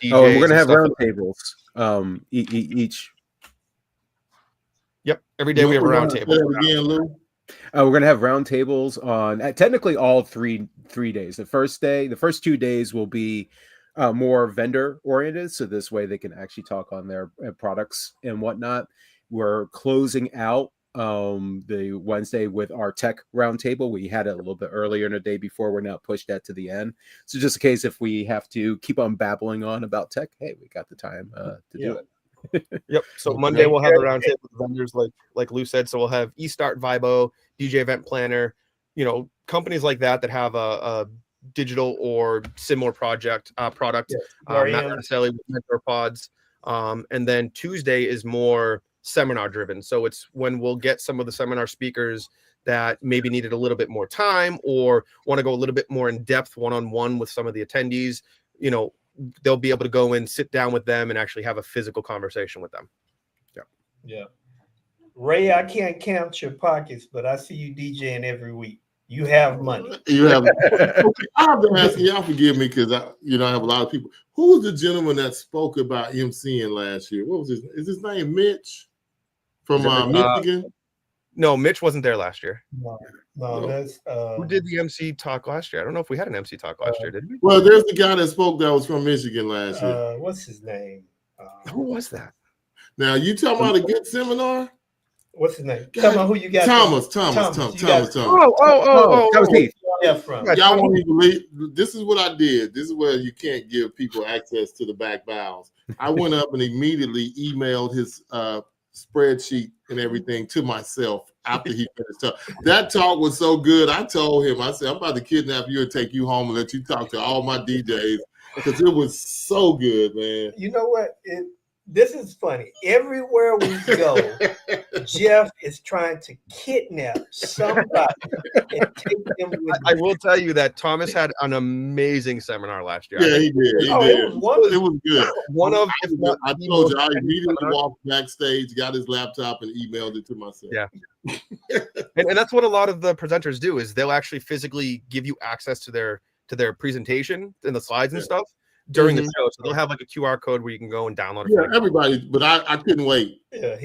DJs. Oh, and we're going to have round tables each. Yep. Every day we have a round table. We're going to have round tables on technically all three days. The first 2 days will be more vendor oriented. So this way they can actually talk on their products and whatnot. We're closing out the Wednesday with our tech roundtable. We had it a little bit earlier in the day before. We're now pushed that to the end. So just in case if we have to keep on babbling on about tech, hey, we got the time to do it. Yep. So Monday we'll have a roundtable with vendors like Lou said. So we'll have eStart, Vibo, DJ Event Planner, companies like that have a digital or similar product, not necessarily with mentor pods. And then Tuesday is more seminar driven. So it's when we'll get some of the seminar speakers that maybe needed a little bit more time or want to go a little bit more in depth one-on-one with some of the attendees, they'll be able to go in, sit down with them and actually have a physical conversation with them. Yeah. Ray, I can't count your pockets, but I see you DJing every week. You have money. I've been asking y'all, forgive me, because I have a lot of people. Who was the gentleman that spoke about MCing last year? What was is his name Mitch from Michigan? No, Mitch wasn't there last year. No, that's who did the MC talk last year? I don't know if we had an MC talk last year, did we? Well, there's the guy that spoke that was from Michigan last year. What's his name? Who was that? Now you talking about a good seminar? What's his name? Tell me who you got. Thomas. Oh, that was Heath. Y'all won't even believe. This is what I did. This is where you can't give people access to the back bowels. I went up and immediately emailed his spreadsheet and everything to myself after he finished talk. That talk was so good. I told him, I said, I'm about to kidnap you and take you home and let you talk to all my DJs because it was so good, man. You know what? This is funny. Everywhere we go, Jeff is trying to kidnap somebody and take them with I will tell you that Thomas had an amazing seminar last year. Yeah, he did. It was good. I told you, I immediately walked backstage, got his laptop, and emailed it to myself. Yeah. and that's what a lot of the presenters do is they'll actually physically give you access to their presentation and the slides and stuff during the show. So they'll have like a QR code where you can go and download it. Yeah, everybody, but I couldn't wait. Yeah,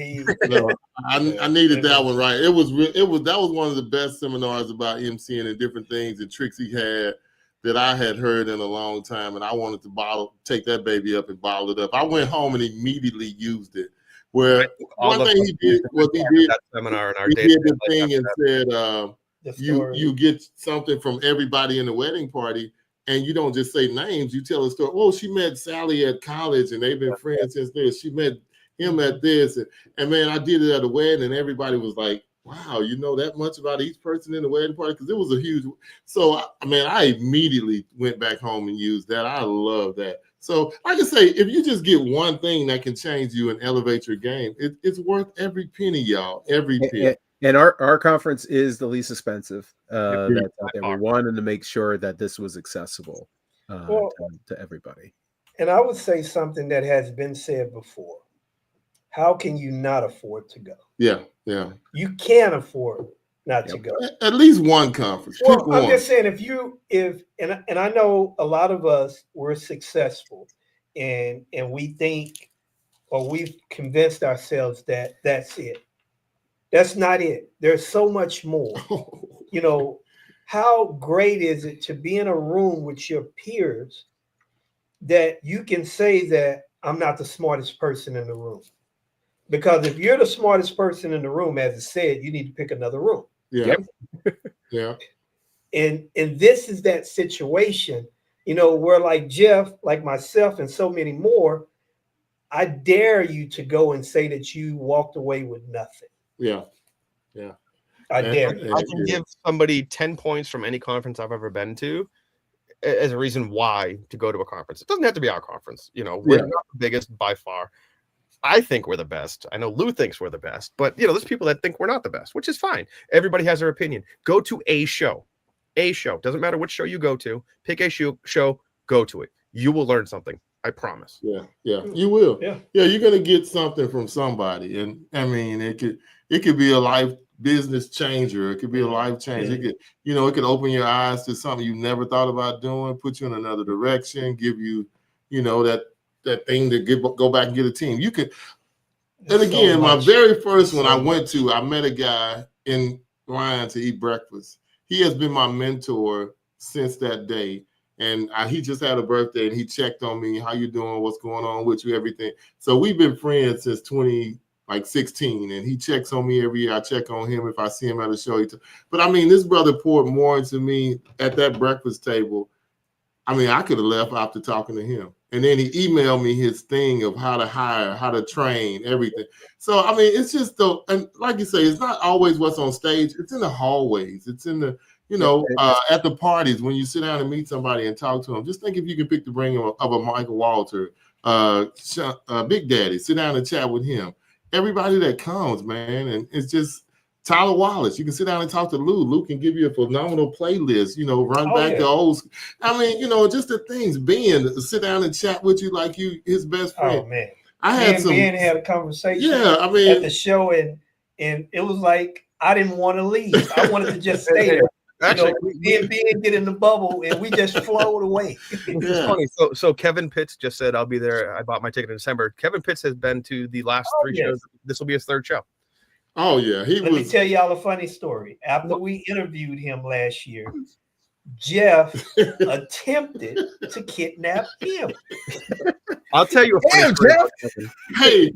I needed that one right. That was one of the best seminars about MCing and different things and tricks he had that I had heard in a long time, and I wanted to take that baby up and bottle it up. I went home and immediately used it. Where one thing he did was he did that seminar in our he did the thing and said you get something from everybody in the wedding party. And you don't just say names, you tell a story. Oh, she met Sally at college and they've been friends since then. She met him at this. And man, I did it at a wedding and everybody was like, wow, you know that much about each person in the wedding party? Because it was a huge. So, I immediately went back home and used that. I love that. So, like I say, if you just get one thing that can change you and elevate your game, it's worth every penny, y'all. Every penny. And our conference is the least expensive Agreed. that's out there. We wanted to make sure that this was accessible Well, to everybody. and I would say something that has been said before. How can you not afford to go? Yeah, yeah. You can afford not to go. At least one conference. Well, Pick I'm one. just saying, and I know a lot of us were successful, and we think, or we've convinced ourselves that that's it. That's not it. There's so much more. You know, how great is it to be in a room with your peers that you can say that I'm not the smartest person in the room? Because if you're the smartest person in the room, as I said, you need to pick another room. Yeah. Yep. Yeah. And this is that situation, you know, where like Jeff, like myself, and so many more, I dare you to go and say that you walked away with nothing. Yeah. Yeah. I dare you. I can give somebody 10 points from any conference I've ever been to as a reason why to go to a conference. It doesn't have to be our conference. You know, we're not the biggest by far. I think we're the best. I know Lou thinks we're the best, but you know, there's people that think we're not the best, which is fine. Everybody has their opinion. Go to a show. A show. Doesn't matter which show you go to. Pick a show, go to it. You will learn something. I promise. Yeah, yeah, you will. Yeah, you're gonna get something from somebody, and I mean, it could be a life business changer. It could be a life change. It could, it could open your eyes to something you never thought about doing, put you in another direction, give you, that thing to go back and get a team. You could, and again, my very first one I went to, I met a guy in Ryan to eat breakfast. He has been my mentor since that day. And he just had a birthday, and he checked on me. How you doing? What's going on with you? Everything. So we've been friends since 2016, and he checks on me every year. I check on him if I see him at a show. But I mean, this brother poured more into me at that breakfast table. I mean, I could have left after talking to him. And then he emailed me his thing of how to hire, how to train, everything. So I mean, it's just and like you say, it's not always what's on stage. It's in the hallways. It's in the at the parties when you sit down and meet somebody and talk to them. Just think if you can pick the brain of a Michael Walter, Big Daddy, sit down and chat with him. Everybody that comes, man, and it's just Tyler Wallace. You can sit down and talk to Lou. Lou can give you a phenomenal playlist, run back to old. I mean, just the things. Ben, sit down and chat with you like you his best friend. Oh, man. Ben had a conversation I mean, at the show, and it was like I didn't want to leave. I wanted to just stay there. Actually, me and Ben get in the bubble, and we just flowed away. It's funny. So Kevin Pitts just said, I'll be there. I bought my ticket in December. Kevin Pitts has been to the last 3 shows. This will be his 3rd show. Oh, yeah. Let me tell y'all a funny story. After we interviewed him last year, Jeff attempted to kidnap him. I'll tell you a funny story. Jeff. Hey,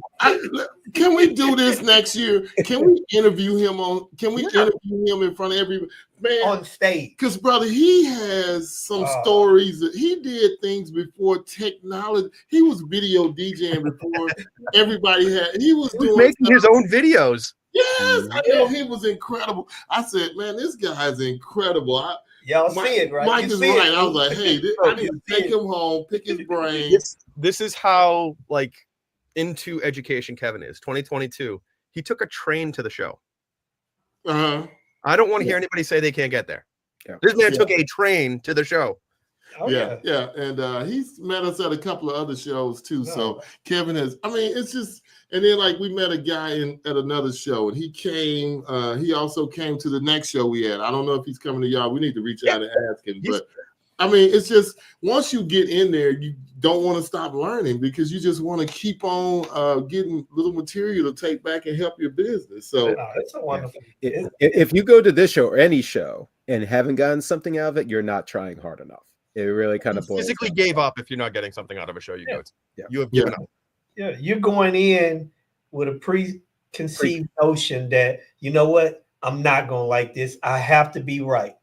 can we do this next year? Can we interview him interview him in front of everybody? Man, on stage. Because, brother, he has some stories that he did things before technology. He was video DJing before everybody had. He was making his own videos. Yes, I know. He was incredible. I said, man, this guy is incredible. Y'all see it, right? Mike is right. I was like, hey, I need to take him home, pick his brain. This is how into education Kevin is. 2022. He took a train to the show. Uh-huh. I don't want to hear anybody say they can't get there. Yeah. This man took a train to the show. Oh, yeah. And he's met us at a couple of other shows too. No. So Kevin it's just, and then we met a guy at another show, and he came, he also came to the next show we had. I don't know if he's coming to y'all. We need to reach out and ask him. But it's just, once you get in there, you don't want to stop learning because you just want to keep on getting little material to take back and help your business. So it's a wonderful. If you go to this show or any show and haven't gotten something out of it, you're not trying hard enough. It really kind of physically gave up if you're not getting something out of a show you go to. Yeah. You have given up. Yeah, you're going in with a preconceived notion that, you know what, I'm not going to like this. I have to be right.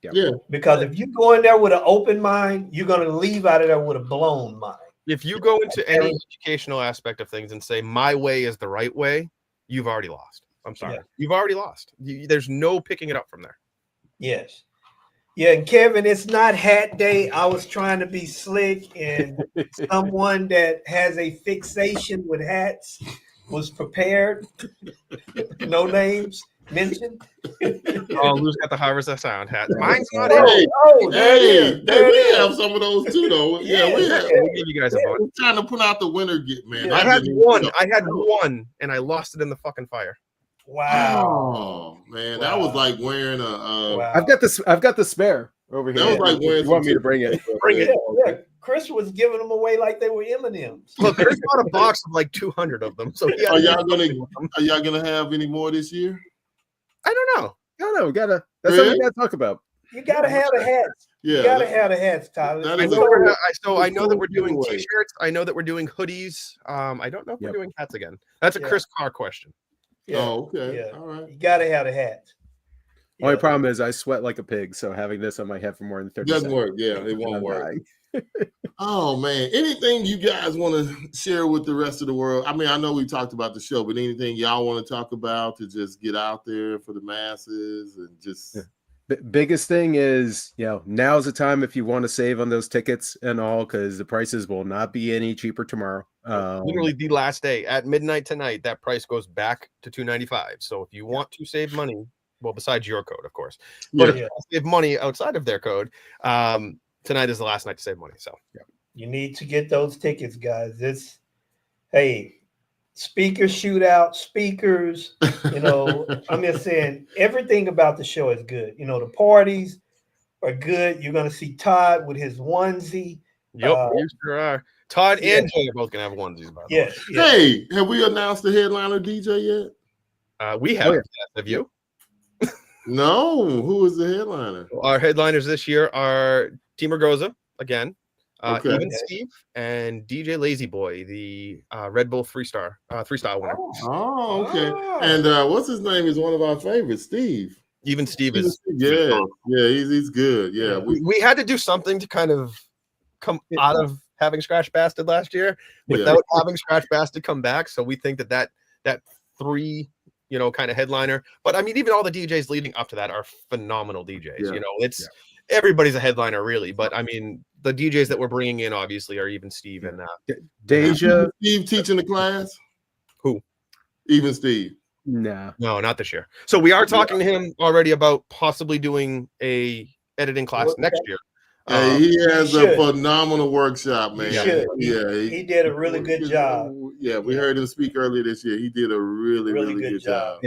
Yeah. Because if you go in there with an open mind, you're going to leave out of there with a blown mind. If you go into any educational aspect of things and say, my way is the right way, you've already lost. I'm sorry. Yeah. You've already lost. There's no picking it up from there. Yes. Yeah, and Kevin, it's not hat day. I was trying to be slick, and someone that has a fixation with hats was prepared. No names. mentioned. Oh, Lou's got the Harvest of Sound hat. Mine's not Hey, in. There it is. There it we is. have some of those too, though. Yeah, we have. We'll give you guys a bunch. We're trying to put out the winner, man. I had one. I had one, and I lost it in the fucking fire. Wow. Oh man, that was like wearing a. Wow. I've got the spare over here. That was like wearing. You want me to bring it? Bring it. Yeah. Chris was giving them away like they were M&Ms. Look, Chris bought a box of like 200 of them. So Are y'all gonna have any more this year? I don't know. No, we gotta. That's what we gotta talk about. You gotta have the hats. Yeah, You gotta have the hats, Tyler. That is I know that we're doing t-shirts. I know that we're doing hoodies. I don't know if we're doing hats again. That's a Chris Carr question. Yeah. Oh, okay. Yeah. All right. You gotta have the hats. Only problem is I sweat like a pig, so having this on my head for more than 30 Doesn't seconds. work. Yeah, it won't work. Oh man, anything you guys want to share with the rest of the world? I mean, I know we talked about the show, but anything y'all want to talk about to just get out there for the masses and just. Biggest thing is, now's the time if you want to save on those tickets and all, because the prices will not be any cheaper tomorrow. Literally the last day at midnight tonight, that price goes back to $295. So if you want to save money, well, besides your code, of course, but if you want to save money outside of their code, tonight is the last night to save money. So you need to get those tickets, guys. Speaker shootout, speakers, I'm just saying everything about the show is good. The parties are good. You're going to see Todd with his onesie. Yep, you sure are. Todd and Jay are both going to have onesies, by the way. Hey, have we announced the headliner DJ yet? We have. Have you? No. Who is the headliner? Our headliners this year are Team Ragoza, again. Okay. Even Steve and DJ Lazy Boy, the Red Bull freestyle winner. Oh, okay. And what's his name is one of our favorites, Steve. Even Steve is he's good. Yeah, we had to do something to kind of come out of having Scratch Bastard last year without having Scratch Bastard come back. So we think that 3 kind of headliner. But I mean, even all the DJs leading up to that are phenomenal DJs. It's everybody's a headliner, really. But I mean, the DJs that we're bringing in obviously are even Steve and Deja. Steve teaching the class. Who? Even Steve. No, not this year. So we are talking to him already about possibly doing a editing class next year. He has a phenomenal workshop, man. He did a really good job. Yeah, we heard him speak earlier this year. He did a really good job.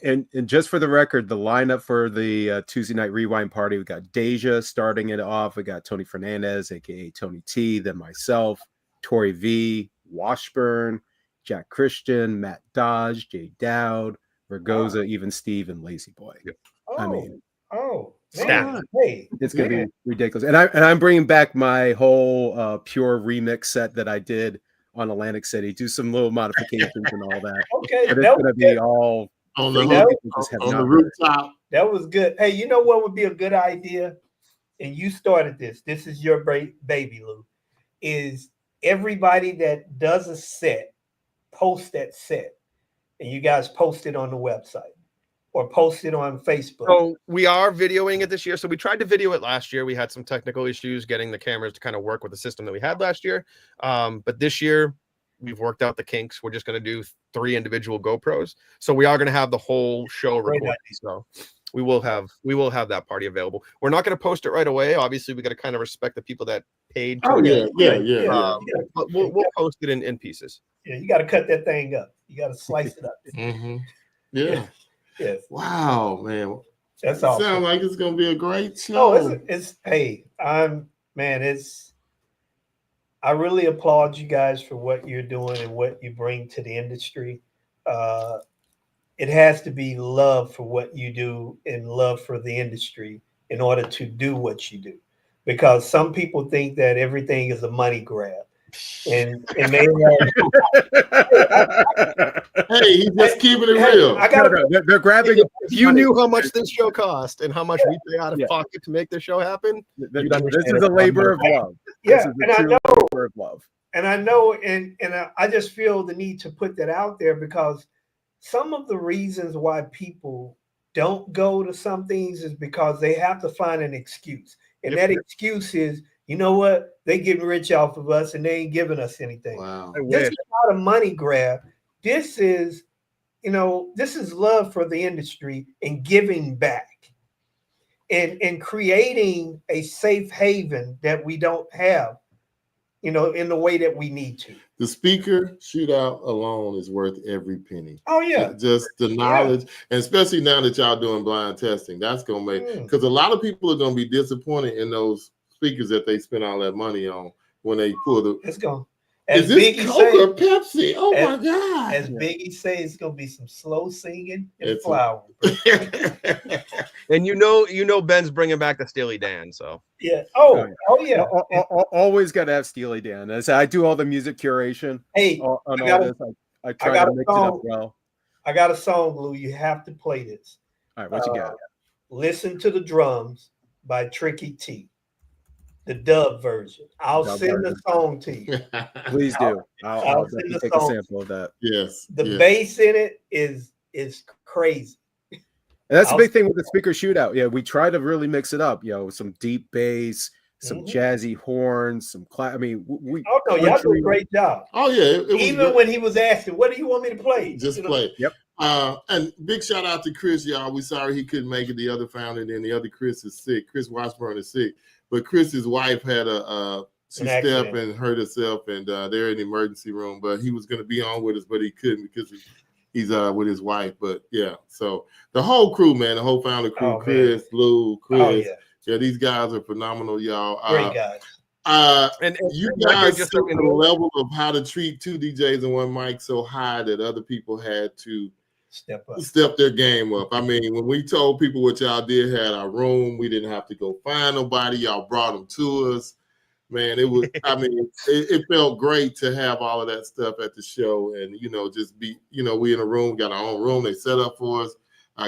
And just for the record, the lineup for the Tuesday night rewind party, we got Deja starting it off. We got Tony Fernandez, aka Tony T, then myself, Tori V, Washburn, Jack Christian, Matt Dodge, Jay Dowd, Ragoza, even Steve, and Lazy Boy. I mean, man. Hey, it's gonna be ridiculous. And I'm bringing back my whole pure remix set that I did on Atlantic City. Do some little modifications and all that. Okay, but it's gonna be all on the rooftop. That was good. Hey, you know what would be a good idea? And you started this. This is your baby, Lou. Is everybody that does a set post that set, and you guys post it on the website or post it on Facebook. So we are videoing it this year. So we tried to video it last year. We had some technical issues getting the cameras to kind of work with the system that we had last year. But this year we've worked out the kinks. We're just going to do 3 individual GoPros. So we are going to have the whole show recorded. So we will have that party available. We're not going to post it right away. Obviously, we got to kind of respect the people that paid. But we'll post it in pieces. Yeah, you got to cut that thing up. You got to slice it up. Yeah. Yes. Wow, man. That's all. Sounds like it's gonna be a great show. I really applaud you guys for what you're doing and what you bring to the industry. It has to be love for what you do and love for the industry in order to do what you do. Because some people think that everything is a money grab. And they hey, he's just keeping it real. They're grabbing. If you knew how much this show cost and how much we pay out of pocket to make this show happen, this is a labor of love. Yeah, and I know. Labor of love. And I know, and I just feel the need to put that out there because some of the reasons why people don't go to some things is because they have to find an excuse, and that excuse is, you know what? They getting rich off of us and they ain't giving us anything. Wow. This is not a money grab. This is this is love for the industry and giving back and creating a safe haven that we don't have, in the way that we need to. The speaker shootout alone is worth every penny. Oh, yeah. Just the knowledge, and especially now that y'all doing blind testing, that's going to make, because a lot of people are going to be disappointed in those speakers that they spend all that money on when they pull the. It's going. Is this Coke or Pepsi? Oh my God. As Biggie says, it's going to be some slow singing and flowers. And Ben's bringing back the Steely Dan, so. Yeah. Oh yeah. Always got to have Steely Dan. As I do all the music curation. Hey, I try to mix it up well. I got a song, Blue. You have to play this. All right, what you got? Listen to the Drums by Tricky T. The dub version. I'll send the song to you. Please do. I'll take a sample of that. Yes. The bass in it is crazy. And that's the big thing with the speaker shootout. Yeah, we try to really mix it up. Some deep bass, some jazzy horns, some y'all do a great job. Oh yeah, even when he was asking, "What do you want me to play?" Just play. Yep. And big shout out to Chris, y'all. We sorry he couldn't make it. The other founder, and then the other Chris is sick. Chris Washburn is sick. But Chris's wife had she stepped and hurt herself, and they're in the emergency room. But he was going to be on with us, but he couldn't because he's with his wife. But yeah, so the whole crew, man, the whole founder crew, Chris, Lou, Chris, these guys are phenomenal, y'all. Great guys. And you guys just took the level of how to treat two DJs and one mic so high that other people had to step their game up. I mean, when we told people what y'all did, had our room, we didn't have to go find nobody. Y'all brought them to us. Man, it was, it felt great to have all of that stuff at the show and, just be, we in a room, got our own room. They set up for us.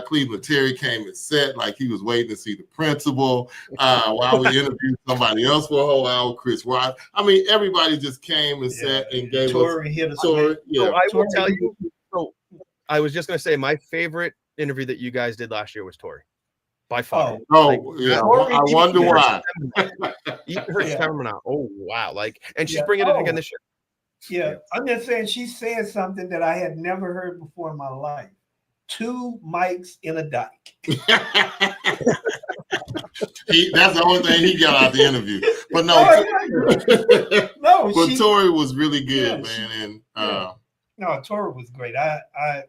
Cleveland Terry came and sat like he was waiting to see the principal while we interviewed somebody else for a whole hour, Chris Rock. I mean, everybody just came and sat and gave Tori hit us. Tori, So I will tell you, I was just going to say my favorite interview that you guys did last year was Tori. By far. I wonder why. Her camera now. Oh, wow. And she's bringing it again this year. Yeah. I'm just saying she said something that I had never heard before in my life. 2 mics in a dike. That's the only thing he got out the interview. But but Tori was really good, man. And no, Tori was great.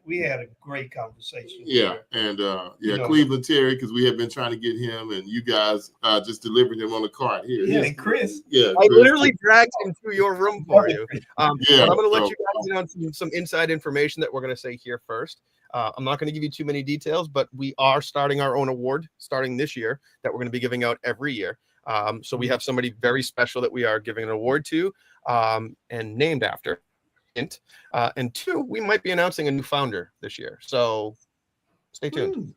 We had a great conversation. Yeah, and Cleveland Terry, because we have been trying to get him, and you guys just delivered him on the cart here. Yeah, and Chris. Yeah, I literally dragged him to your room for you. But I'm going to let you guys in on some inside information that we're going to say here first. I'm not going to give you too many details, but we are starting our own award starting this year that we're going to be giving out every year. So we have somebody very special that we are giving an award to and named after. And 2, we might be announcing a new founder this year. So stay tuned.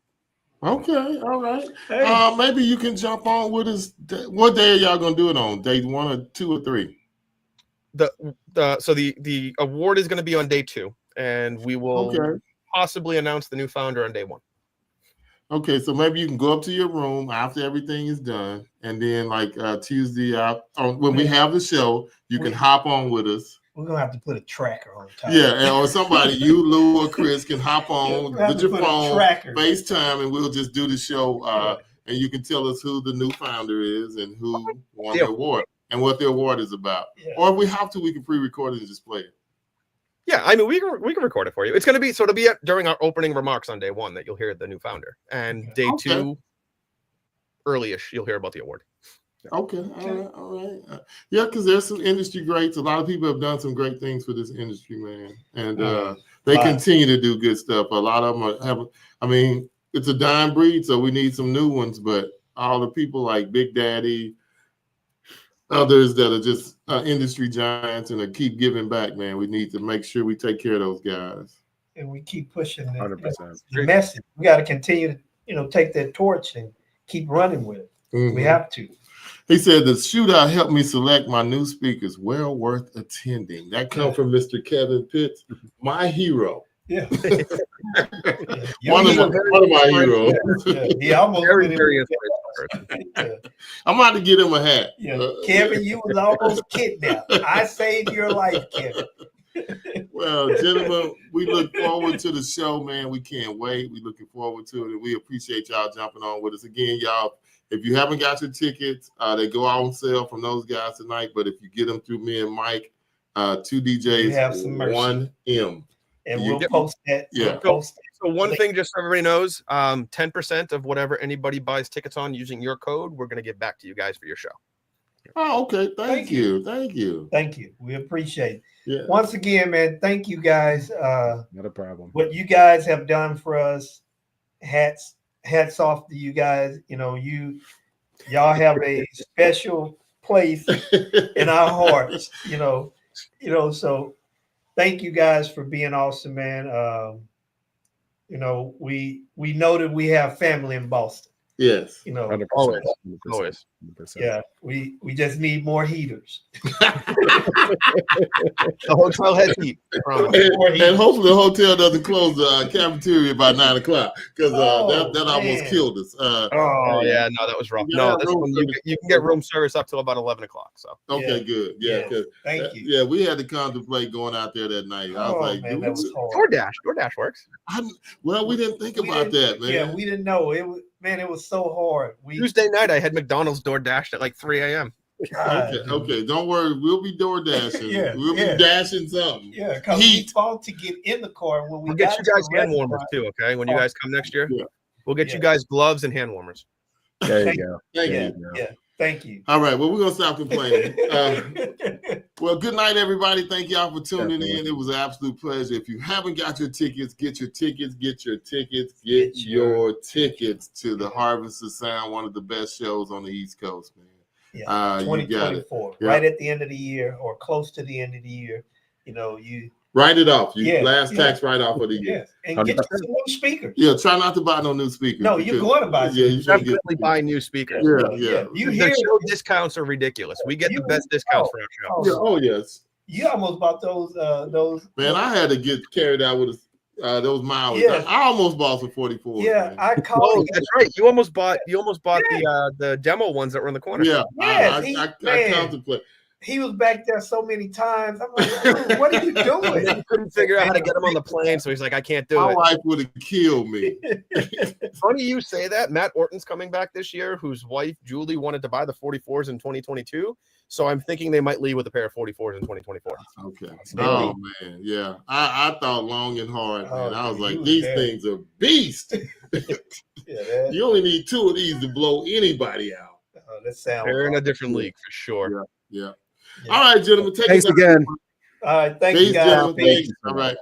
Okay, all right. Hey. Maybe you can jump on with us. What day are y'all going to do it on? Day 1 or 2 or 3? So the award is going to be on day 2, and we will possibly announce the new founder on day 1. Okay, so maybe you can go up to your room after everything is done, and then Tuesday when we have the show, you can hop on with us. We're gonna have to put a tracker on top. Yeah, or somebody, you, Lou, or Chris can hop on with your phone, FaceTime, and we'll just do the show. And you can tell us who the new founder is and who won the award and what the award is about. Yeah. Or if we have to, we can pre-record it and just play it. Yeah, I mean, we can record it for you. It's going to be it'll be during our opening remarks on day 1 that you'll hear the new founder, and day 2, early-ish, you'll hear about the award. Okay, all right. Yeah, because there's some industry greats. A lot of people have done some great things for this industry, man, and they continue to do good stuff. A lot of them it's a dying breed, so we need some new ones. But all the people like Big Daddy, others that are just industry giants and keep giving back, man. We need to make sure we take care of those guys. And we keep pushing 100%. The message. We got to continue to, take that torch and keep running with it. Mm-hmm. We have to. He said the shootout helped me select my new speakers. Well worth attending. That comes from Mr. Kevin Pitts, my hero. Yeah. one of my heroes. Yeah, almost very I'm about to get him a hat. Yeah. Kevin, you was almost kidnapped. I saved your life, Kevin. Well, gentlemen, we look forward to the show, man. We can't wait. We're looking forward to it, and we appreciate y'all jumping on with us again, y'all. If you haven't got your tickets, they go out on sale from those guys tonight. But if you get them through me and Mike, 2 DJs, 1 M. And we'll post that. Yeah. We'll post So one thing, just so everybody knows, 10% of whatever anybody buys tickets on using your code, we're going to give back to you guys for your show. Oh, okay. Thank you. Thank you. Thank you. We appreciate it. Yeah. Once again, man, thank you guys. Not a problem. What you guys have done for us, hats off to you guys. You know, y'all have a special place in our hearts, you know, so thank you guys for being awesome, man. You know, we know that we have family in Boston. Yes. You know, 100%, always. 100%. Yeah, we just need more heaters. The hotel has heat. I promise. And hopefully the hotel doesn't close the cafeteria by 9 o'clock because that almost killed us. Yeah, no, that was rough. No, this one, you can get room service up till about 11 o'clock. So okay, good. Yeah, thank you. Yeah, we had to contemplate going out there that night. I was like, man, that was hard. DoorDash works. Well, we didn't think about that, man. Yeah, we didn't know. It was so hard. Tuesday night, I had McDonald's DoorDashed at like 3 a.m. Okay. Don't worry. We'll be door dashing. We'll be dashing something. Yeah, because we fought to get in the car when we We'll get you guys hand warmers too, okay? When you guys come next year, we'll get you guys gloves and hand warmers. There you go. Thank you. Yeah, thank you. All right, well, we're going to stop complaining. Well, good night, everybody. Thank y'all for tuning in. It was an absolute pleasure. If you haven't got your tickets, get your tickets to the Harvest of Sound, one of the best shows on the East Coast, man. Yeah, 2024, right at the end of the year or close to the end of the year. You know, you write it off. Last tax write-off of the year. And get some new speakers. Yeah, try not to buy no new speakers. No, you're going to buy. You definitely buy new speakers. Yeah. You the show discounts are ridiculous. We get the best discounts for our show. Oh yes. You almost bought those. Man, I had to get carried out with those miles. Yeah. I almost bought some 44. Yeah, man. I called. That's right. You almost bought the demo ones that were in the corner. Yeah, yes, I contemplate. He was back there so many times. I'm like, dude, what are you doing? He couldn't figure out how to get him on the plane, so he's like, I can't do My it. wife would have killed me. Funny you say that. Matt Orton's coming back this year, whose wife, Julie, wanted to buy the 44s in 2022. So I'm thinking they might leave with a pair of 44s in 2024. Okay. Oh, man. Yeah. I thought long and hard, man. I was like, these things are beasts. You only need 2 of these to blow anybody out. That sounds They're in a different league for sure. Yeah. All right, gentlemen. Thanks again. All right. Thank you, guys. Thanks. All right.